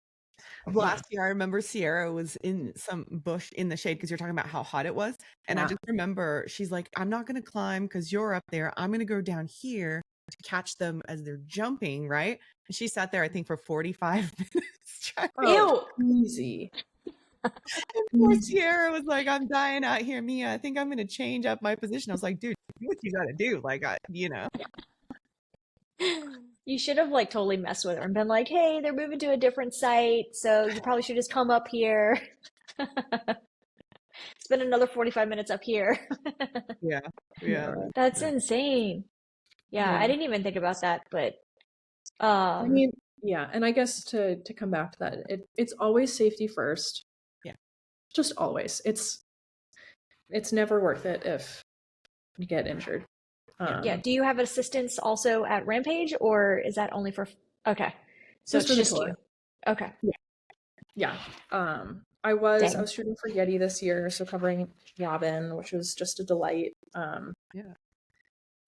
Last year, I remember Sierra was in some bush in the shade because you're talking about how hot it was. And I just remember she's like, I'm not going to climb because you're up there. I'm going to go down here to catch them as they're jumping, right? And she sat there, I think, for 45 minutes. Ew. Easy. Poor Sierra was like, I'm dying out here, Mia. I think I'm going to change up my position. I was like, dude, do what you got to do. Like, You should have like totally messed with her and been like, hey, they're moving to a different site, so you probably should just come up here. spend another 45 minutes up here. Yeah. Yeah. That's insane. Yeah, I Yeah. didn't even think about that, but I mean, yeah, and I guess to come back to that, it's always safety first. Yeah. Just always. It's never worth it if you get injured. yeah, do you have assistance also at Rampage, or is that only for okay. So Just it's for the just tour. you. Okay. Yeah. I was Dang. shooting for Yeti this year, so covering Robin, which was just a delight. Yeah.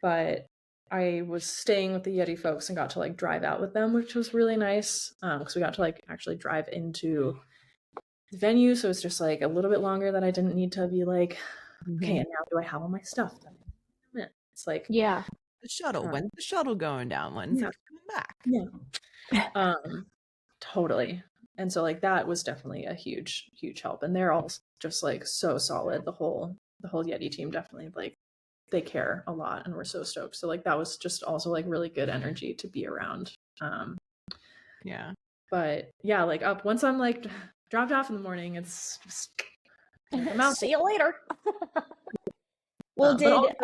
But I was staying with the Yeti folks and got to like drive out with them, which was really nice. Because we got to like actually drive into the venue, so it's just like a little bit longer that I didn't need to be like, okay, and now do I have all my stuff? It's like Yeah. The shuttle. Uh, When's the shuttle going down? When's yeah. it coming back? Yeah. Totally. And so like that was definitely a huge, huge help. And they're all just like so solid. The whole Yeti team definitely like they care a lot and we're so stoked. So like that was just also like really good energy to be around. Yeah. But yeah, like up once I'm like dropped off in the morning, it's just like, I'm out. See you later. Well, But also did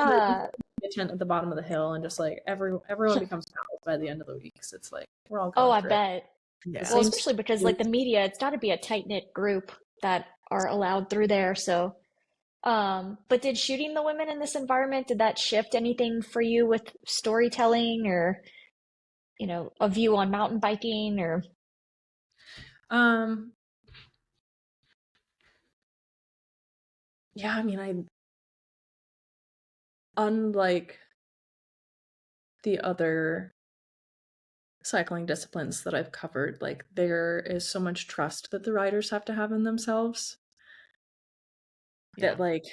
the tent at the bottom of the hill and just like everyone becomes pals by the end of the week. So it's like we're all oh, going I through it. bet. Yeah. Well, Same especially because like the media, it's got to be a tight-knit group that are allowed through there. So, but did shooting the women in this environment, did that shift anything for you with storytelling or, a view on mountain biking or? Um yeah, I mean unlike the other cycling disciplines that I've covered, like there is so much trust that the riders have to have in themselves Yeah. that like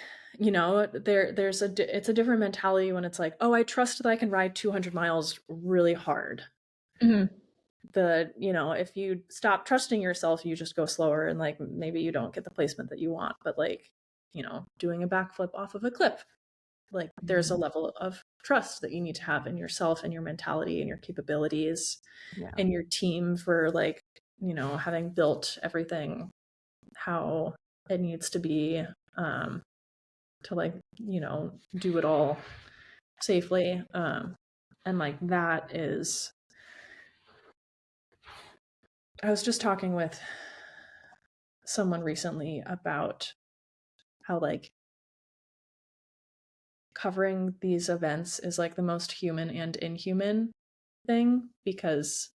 there's it's a different mentality when it's like, oh, I trust that I can ride 200 miles really hard. Mhm. If you stop trusting yourself, you just go slower and like maybe you don't get the placement that you want. But like, doing a backflip off of a cliff, like there's a level of trust that you need to have in yourself and your mentality and your capabilities Yeah. and your team for like, having built everything how it needs to be, to like, do it all safely. And like that is, I was just talking with someone recently about how like covering these events is like the most human and inhuman thing, because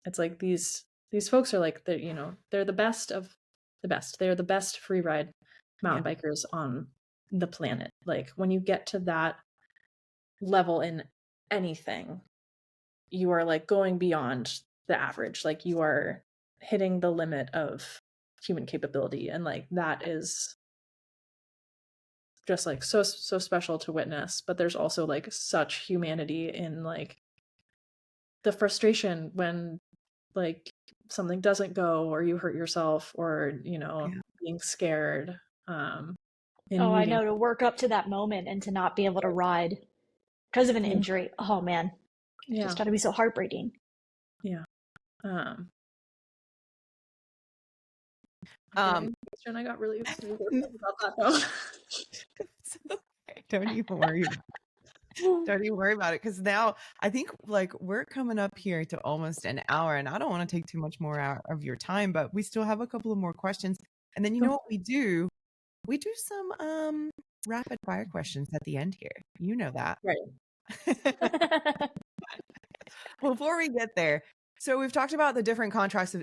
it's like these folks are like they're the best of the best. They're the best free ride mountain bikers on the planet. Like when you get to that level in anything, you are like going beyond the average. Like you are hitting the limit of human capability, and like that is just like so special to witness. But there's also like such humanity in like the frustration when like something doesn't go or you hurt yourself or being scared in Oh, I meeting. know, to work up to that moment and to not be able to ride because of an Yeah. injury. Oh man, it's Yeah. just got to be so heartbreaking. Yeah. um Um, I got really about that though. It's okay. Don't even worry about it. Don't even worry about it. Because now I think like we're coming up here to almost an hour, and I don't want to take too much more out of your time, but we still have a couple of more questions. And then you know what we do? We do some rapid fire questions at the end here. You know that. Right. Before we get there, so we've talked about the different contrasts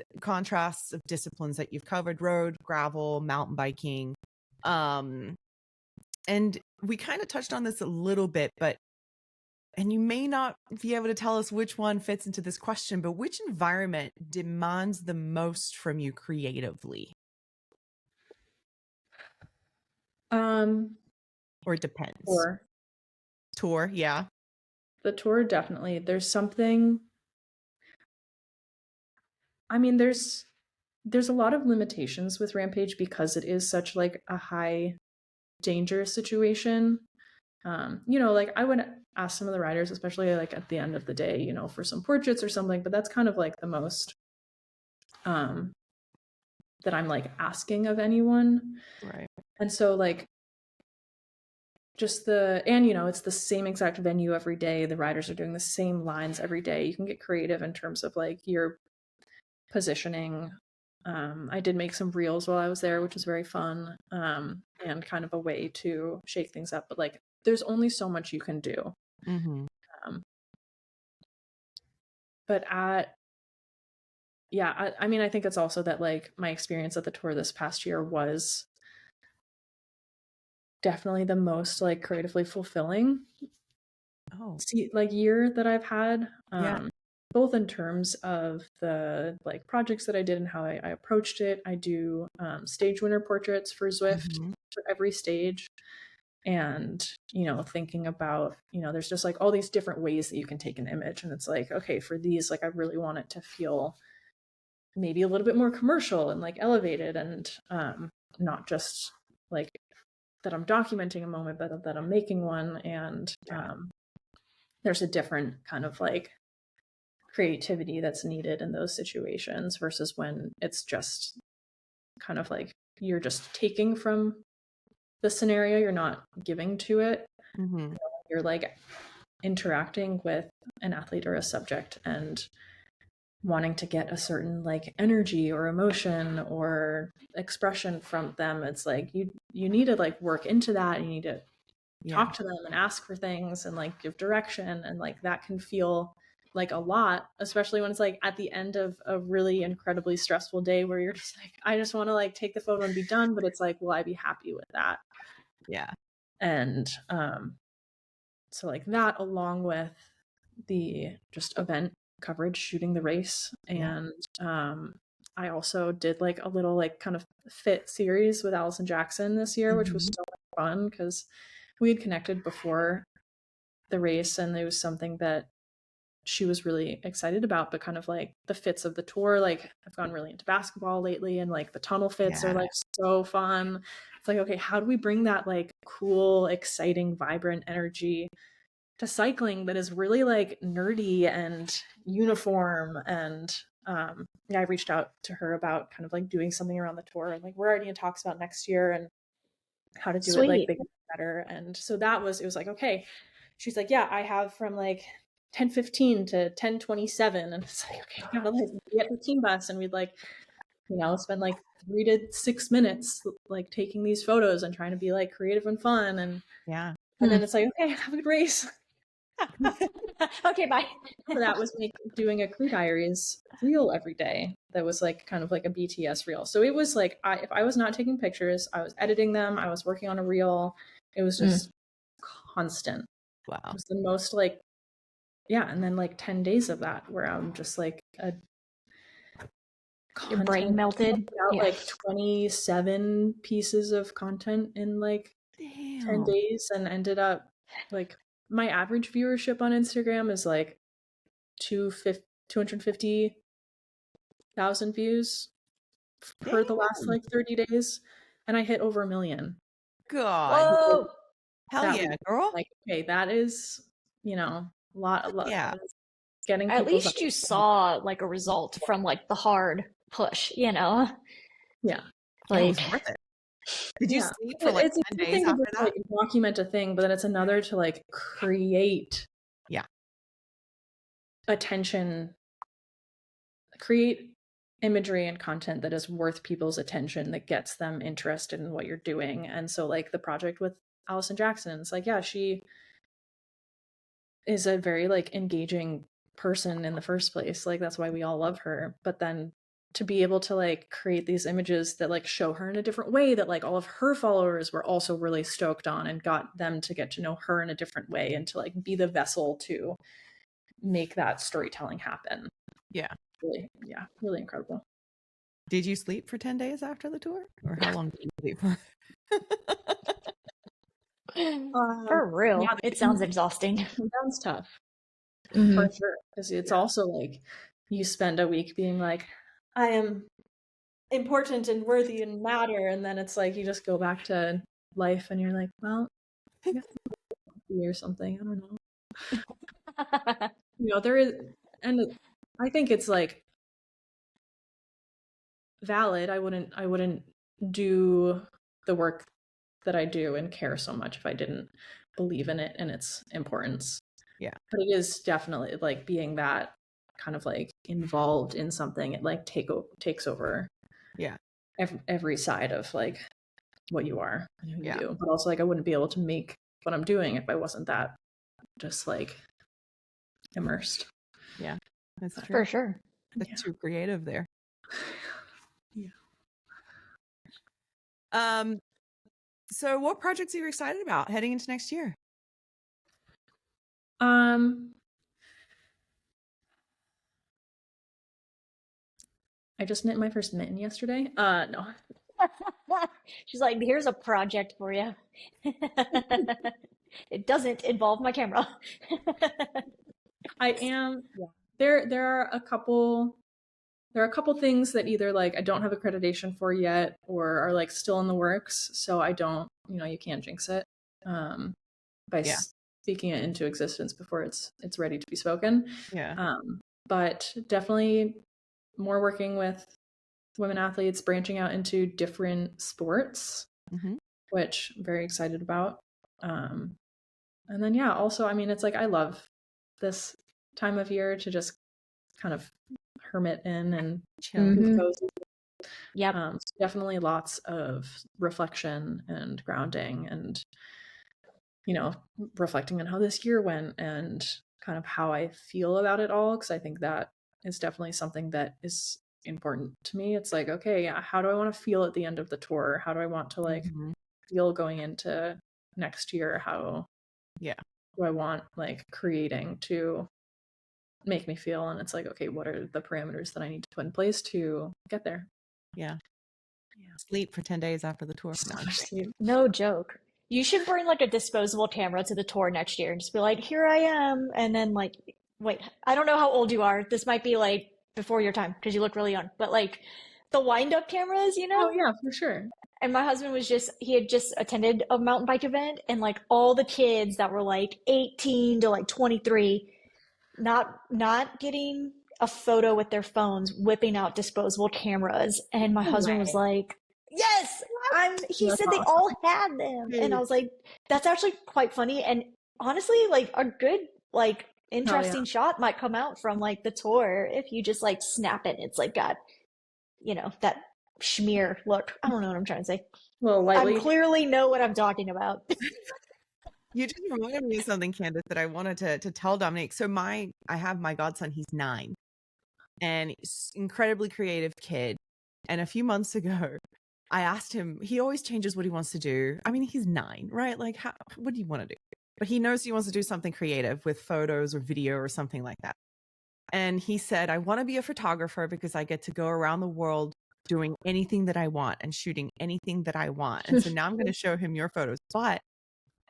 of disciplines that you've covered: road, gravel, mountain biking. And we kind of touched on this a little bit, and you may not be able to tell us which one fits into this question, but which environment demands the most from you creatively? Or it depends. Tour, yeah. The tour, definitely. There's something, I mean, there's a lot of limitations with Rampage because it is such like a high danger situation. Like I would ask some of the riders, especially like at the end of the day, for some portraits or something, but that's kind of like the most that I'm like asking of anyone. Right. And so like just it's the same exact venue every day. The riders are doing the same lines every day. You can get creative in terms of like your positioning. I did make some reels while I was there, which was very fun, and kind of a way to shake things up. But like, there's only so much you can do. Mm-hmm. But I mean, I think it's also that like my experience at the tour this past year was definitely the most like creatively fulfilling year that I've had. Both in terms of the like projects that I did and how I approached it. I do stage winner portraits for Zwift for every stage. And, thinking about, there's just like all these different ways that you can take an image. And it's like, okay, for these, like I really want it to feel maybe a little bit more commercial and like elevated and not just like that I'm documenting a moment, but that I'm making one. And there's a different kind of like creativity that's needed in those situations versus when it's just kind of like you're just taking from the scenario, you're not giving to it. You're like interacting with an athlete or a subject and wanting to get a certain like energy or emotion or expression from them. It's like you need to like work into that. You need to talk to them and ask for things and like give direction, and like that can feel like a lot, especially when it's like at the end of a really incredibly stressful day where you're just like, I just want to like take the photo and be done, but it's like, will I be happy with that? And so like that, along with the just event coverage, shooting the race. And I also did like a little like kind of fit series with Allison Jackson this year, which was so much fun because we had connected before the race and it was something that she was really excited about. But kind of like the fits of the tour, like I've gone really into basketball lately, and like the tunnel fits are like so fun. It's like, okay, how do we bring that like cool, exciting, vibrant energy to cycling that is really like nerdy and uniform? And I reached out to her about kind of like doing something around the tour, and like we're already in talks about next year and how to do it like bigger and better. And so it was like, okay, she's like, yeah, I have from like 10:15 to 10:27, and it's like, okay, we gotta like be at the team bus, and we'd like spend like 3 to 6 minutes like taking these photos and trying to be like creative and fun. And then it's like, okay, have a good race. Okay, bye. So that was like doing a Crew Diaries reel every day. That was like kind of like a BTS reel. So it was like, if I was not taking pictures, I was editing them, I was working on a reel. It was just constant. Wow. It was the most like, and then like 10 days of that where I'm just like your brain melted. Like 27 pieces of content in like 10 days, and ended up like my average viewership on Instagram is like 250,000 views for the last like 30 days, and I hit over 1 million. God. Whoa. Hell yeah, girl. Like, okay, that is, a lot. Yeah. Getting at least you saw like a result from like the hard push, Yeah. Like, it was worth it. Did you sleep for like 10 days after that? Like, document a thing, but then it's another to like create attention, create imagery and content that is worth people's attention, that gets them interested in what you're doing. And so like the project with Allison Jackson, it's like, she is a very like engaging person in the first place. Like that's why we all love her. But then to be able to like create these images that like show her in a different way, that like all of her followers were also really stoked on, and got them to get to know her in a different way, and to like be the vessel to make that storytelling happen. Really incredible. Did you sleep for 10 days after the tour, or how long did you sleep for? For real, it sounds exhausting. It sounds tough. For sure, because it's also like you spend a week being like, I am important and worthy and matter, and then it's like you just go back to life and you're like, well, I guess or something, I don't know. There is, and I think it's like valid. I wouldn't do the work that I do and care so much if I didn't believe in it and its importance. Yeah. But it is definitely like being that kind of like involved in something, it like takes over every side of like what you are and who you do. But also like I wouldn't be able to make what I'm doing if I wasn't that just like immersed. Yeah, that's true. For sure. That's too creative there. Yeah. So what projects are you excited about heading into next year? I just knit my first mitten yesterday. No. She's like, here's a project for you. It doesn't involve my camera. I am. Yeah. There are a couple things that either like I don't have accreditation for yet or are like still in the works. So I don't, you can't jinx it by speaking it into existence before it's ready to be spoken. Yeah. But definitely more working with women athletes, branching out into different sports, which I'm very excited about. And then, also, I mean, it's like I love this time of year to just kind of hermit in and chill. Cozy. Yep. Definitely lots of reflection and grounding and, reflecting on how this year went and kind of how I feel about it all. Because I think that is definitely something that is important to me. It's like, okay, how do I want to feel at the end of the tour? How do I want to like feel going into next year? How do I want like creating to make me feel? And it's like, okay, what are the parameters that I need to put in place to get there? Sleep for 10 days after the tour. No joke. You should bring like a disposable camera to the tour next year and just be like, here I am. And then like, wait, I don't know how old you are. This might be like before your time because you look really young, but like the wind-up cameras, Oh yeah, for sure. And my husband he had just attended a mountain bike event and like all the kids that were like 18 to like 23, not getting a photo with their phones, whipping out disposable cameras. And my husband was like, yes, he said they all had them. And I was like, that's actually quite funny. And honestly, like a good, like interesting shot might come out from like the tour if you just like snap it. It's like got, that schmear look. I don't know what I'm trying to say. Well, lightly. I clearly know what I'm talking about. You just reminded me of something, Candice, that I wanted to tell Dominique. So I have my godson, he's 9 and incredibly creative kid. And a few months ago, I asked him, he always changes what he wants to do. I mean, he's 9, right? Like, what do you want to do? But he knows he wants to do something creative with photos or video or something like that. And he said, I want to be a photographer because I get to go around the world doing anything that I want and shooting anything that I want. And so now I'm going to show him your photos. But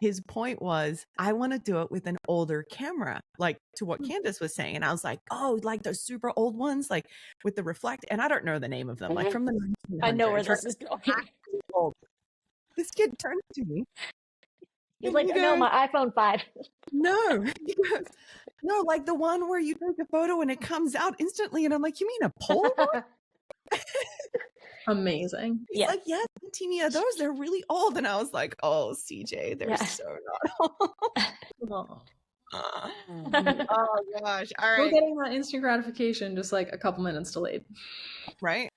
his point was, I want to do it with an older camera, like to what Candice was saying. And I was like, oh, like those super old ones, like with the reflect. And I don't know the name of them, like from the 1900s. I know where this is going. This kid turned to me. He's like, no, my iPhone 5. No. He goes, no, like the one where you take a photo and it comes out instantly. And I'm like, you mean a Polaroid? Amazing. He's like, yes, Timia, those, they're really old. And I was like, oh, CJ, they're so not old. Oh gosh. All right. We're getting that instant gratification, just like a couple minutes delayed. Right?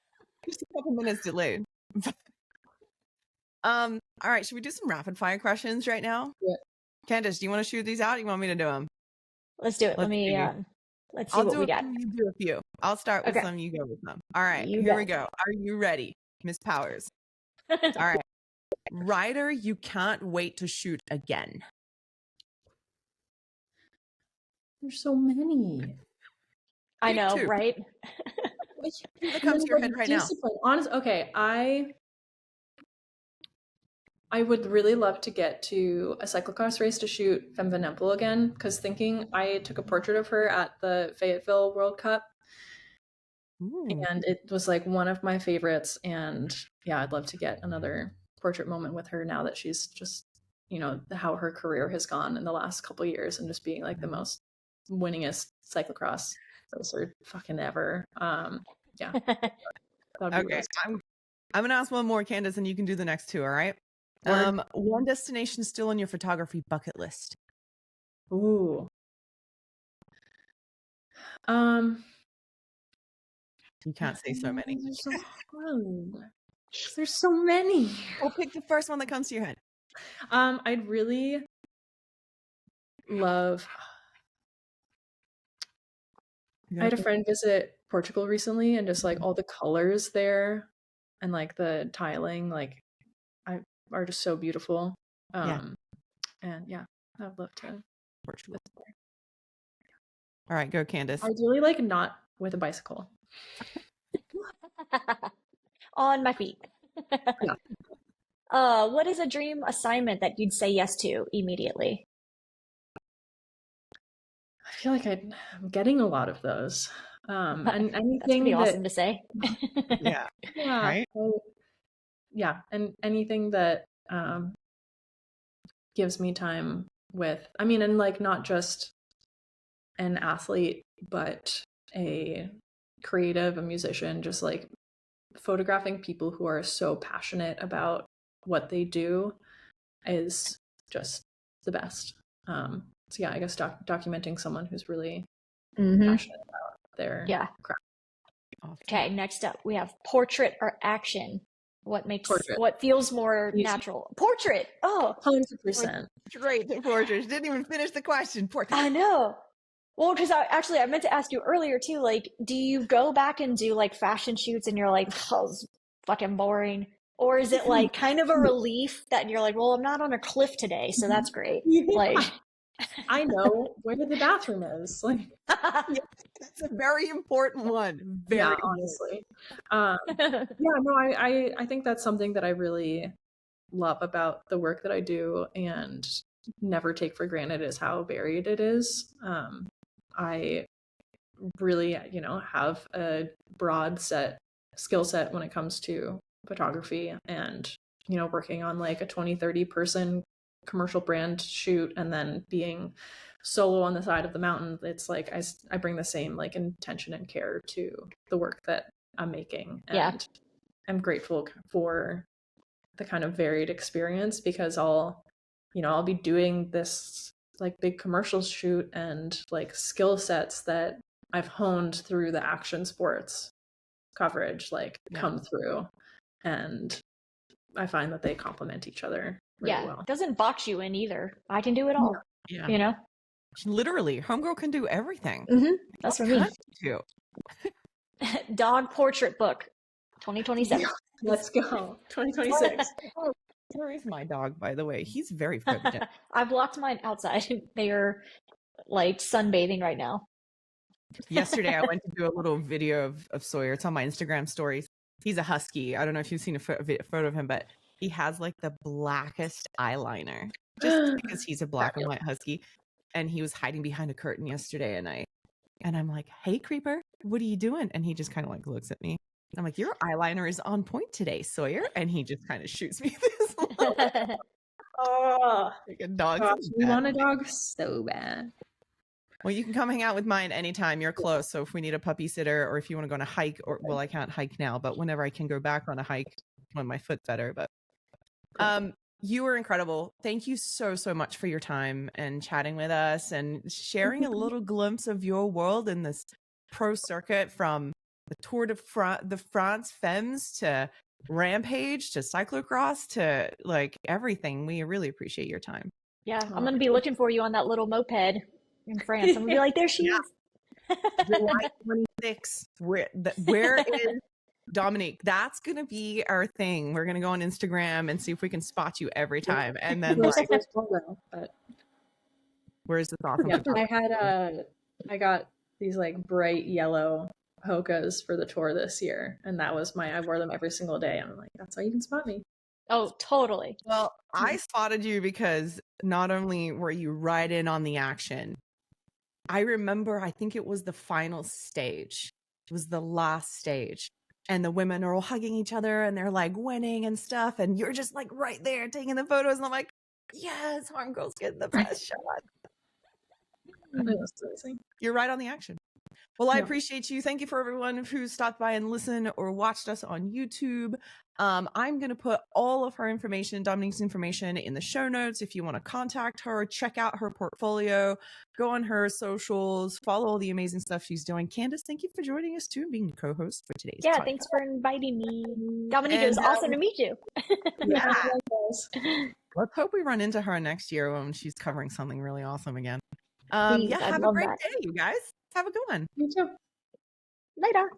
Just a couple minutes delayed. All right, should we do some rapid fire questions right now? Yeah. Candice, do you want to shoot these out? Or you want me to do them? Let's do it. Let's see what we got. You do a few. I'll start with some, you go with some. All right, here we go. Are you ready, Miss Powers? All right. Rider you can't wait to shoot again. There's so many. I know, right? What comes to your head right now? Honest, okay, I would really love to get to a cyclocross race to shoot Femme Venemple again, because I took a portrait of her at the Fayetteville World Cup. Ooh. And it was like one of my favorites. And yeah, I'd love to get another portrait moment with her now that she's just, how her career has gone in the last couple of years and just being like the most winningest cyclocross racer fucking ever. Yeah. Okay. I'm going to ask one more, Candice, and you can do the next two. All right. One destination still on your photography bucket list. Ooh. You can't say so many. They're so hard. There's so many. Well, pick the first one that comes to your head. I'd really love. I had a friend visit Portugal recently, and just like all the colors there, and like the tiling, like are just so beautiful. And yeah, I'd love to Portugal. All right, go Candice. Ideally, like not with a bicycle. On my feet. Yeah. What is a dream assignment that you'd say yes to immediately? I feel like I'm getting a lot of those. And anything That's pretty awesome to say. Yeah. Right? Yeah, and anything that gives me time with, I mean, and like not just an athlete, but a creative, a musician, just like photographing people who are so passionate about what they do is just the best. So yeah, I guess documenting someone who's really passionate about their craft. Okay, next up we have portrait or action. What feels more natural? Portrait. Oh, 100%. Great, the portrait. She didn't even finish the question. Portrait. I know. Well, because I meant to ask you earlier too. Like, do you go back and do like fashion shoots, and you're like, "Oh, it's fucking boring," or is it like kind of a relief that you're like, "Well, I'm not on a cliff today, so that's great." Like, I know where the bathroom is. Like, that's a very important one. Very honestly. I think that's something that I really love about the work that I do and never take for granted is how varied it is. I really, have a broad skill set when it comes to photography and, working on like a 20-30 person commercial brand shoot and then being solo on the side of the mountain. It's like I bring the same like intention and care to the work that I'm making. And I'm grateful for the kind of varied experience because I'll be doing this like big commercial shoot and like skill sets that I've honed through the action sports coverage come through, and I find that they complement each other really well. It doesn't box you in either. I can do it all. Yeah. Literally, homegirl can do everything. That's for me. Too. Dog portrait book, 2027. Let's go, 2026. Where is my dog, by the way? He's very forbidden. I blocked mine outside. They are like sunbathing right now. Yesterday, I went to do a little video of Sawyer. It's on my Instagram stories. He's a husky. I don't know if you've seen a photo of him, but he has like the blackest eyeliner just because he's a black and white husky. And he was hiding behind a curtain yesterday, and I'm like, "Hey, creeper, what are you doing?" And he just kind of like looks at me. I'm like, "Your eyeliner is on point today, Sawyer." And he just kind of shoots me this. Like a dog. You want a dog so bad. Well, you can come hang out with mine anytime. You're close. So if we need a puppy sitter or if you want to go on a hike, I can't hike now, but whenever I can go back on a hike when my foot's better. But you were incredible. Thank you so much for your time and chatting with us and sharing a little glimpse of your world in this pro circuit, from the Tour de France Femmes to Rampage to cyclocross to like everything. We really appreciate your time. Yeah, I'm going to be looking for you on that little moped in France. I'm going to be like, there she is. July 26th. Where is Dominique? That's going to be our thing. We're going to go on Instagram and see if we can spot you every time. And then where's this awesome? Yeah, I got these like bright yellow Hokas for the tour this year, and that was I wore them every single day. I'm like, that's how you can spot me. Oh, totally. Well, I spotted you because not only were you right in on the action, I remember, I think it was the final stage. It was the last stage. And the women are all hugging each other and they're like winning and stuff. And you're just like right there taking the photos. And I'm like, yes, homegirl's getting the best shot. You're right on the action. Well, I Yeah. appreciate you. Thank you for everyone who stopped by and listened or watched us on YouTube. I'm going to put all of her information, Dominique's information, in the show notes. If you want to contact her, check out her portfolio, go on her socials, follow all the amazing stuff she's doing. Candice, thank you for joining us too and being the co-host for today's Yeah, podcast. thanks for inviting me. Dominique, it was And, awesome to meet you. Yeah. Likewise. Let's hope we run into her next year when she's covering something really awesome again. Please, Yeah, I'd have a love great that. day, you guys. Have a good one. You too. Later.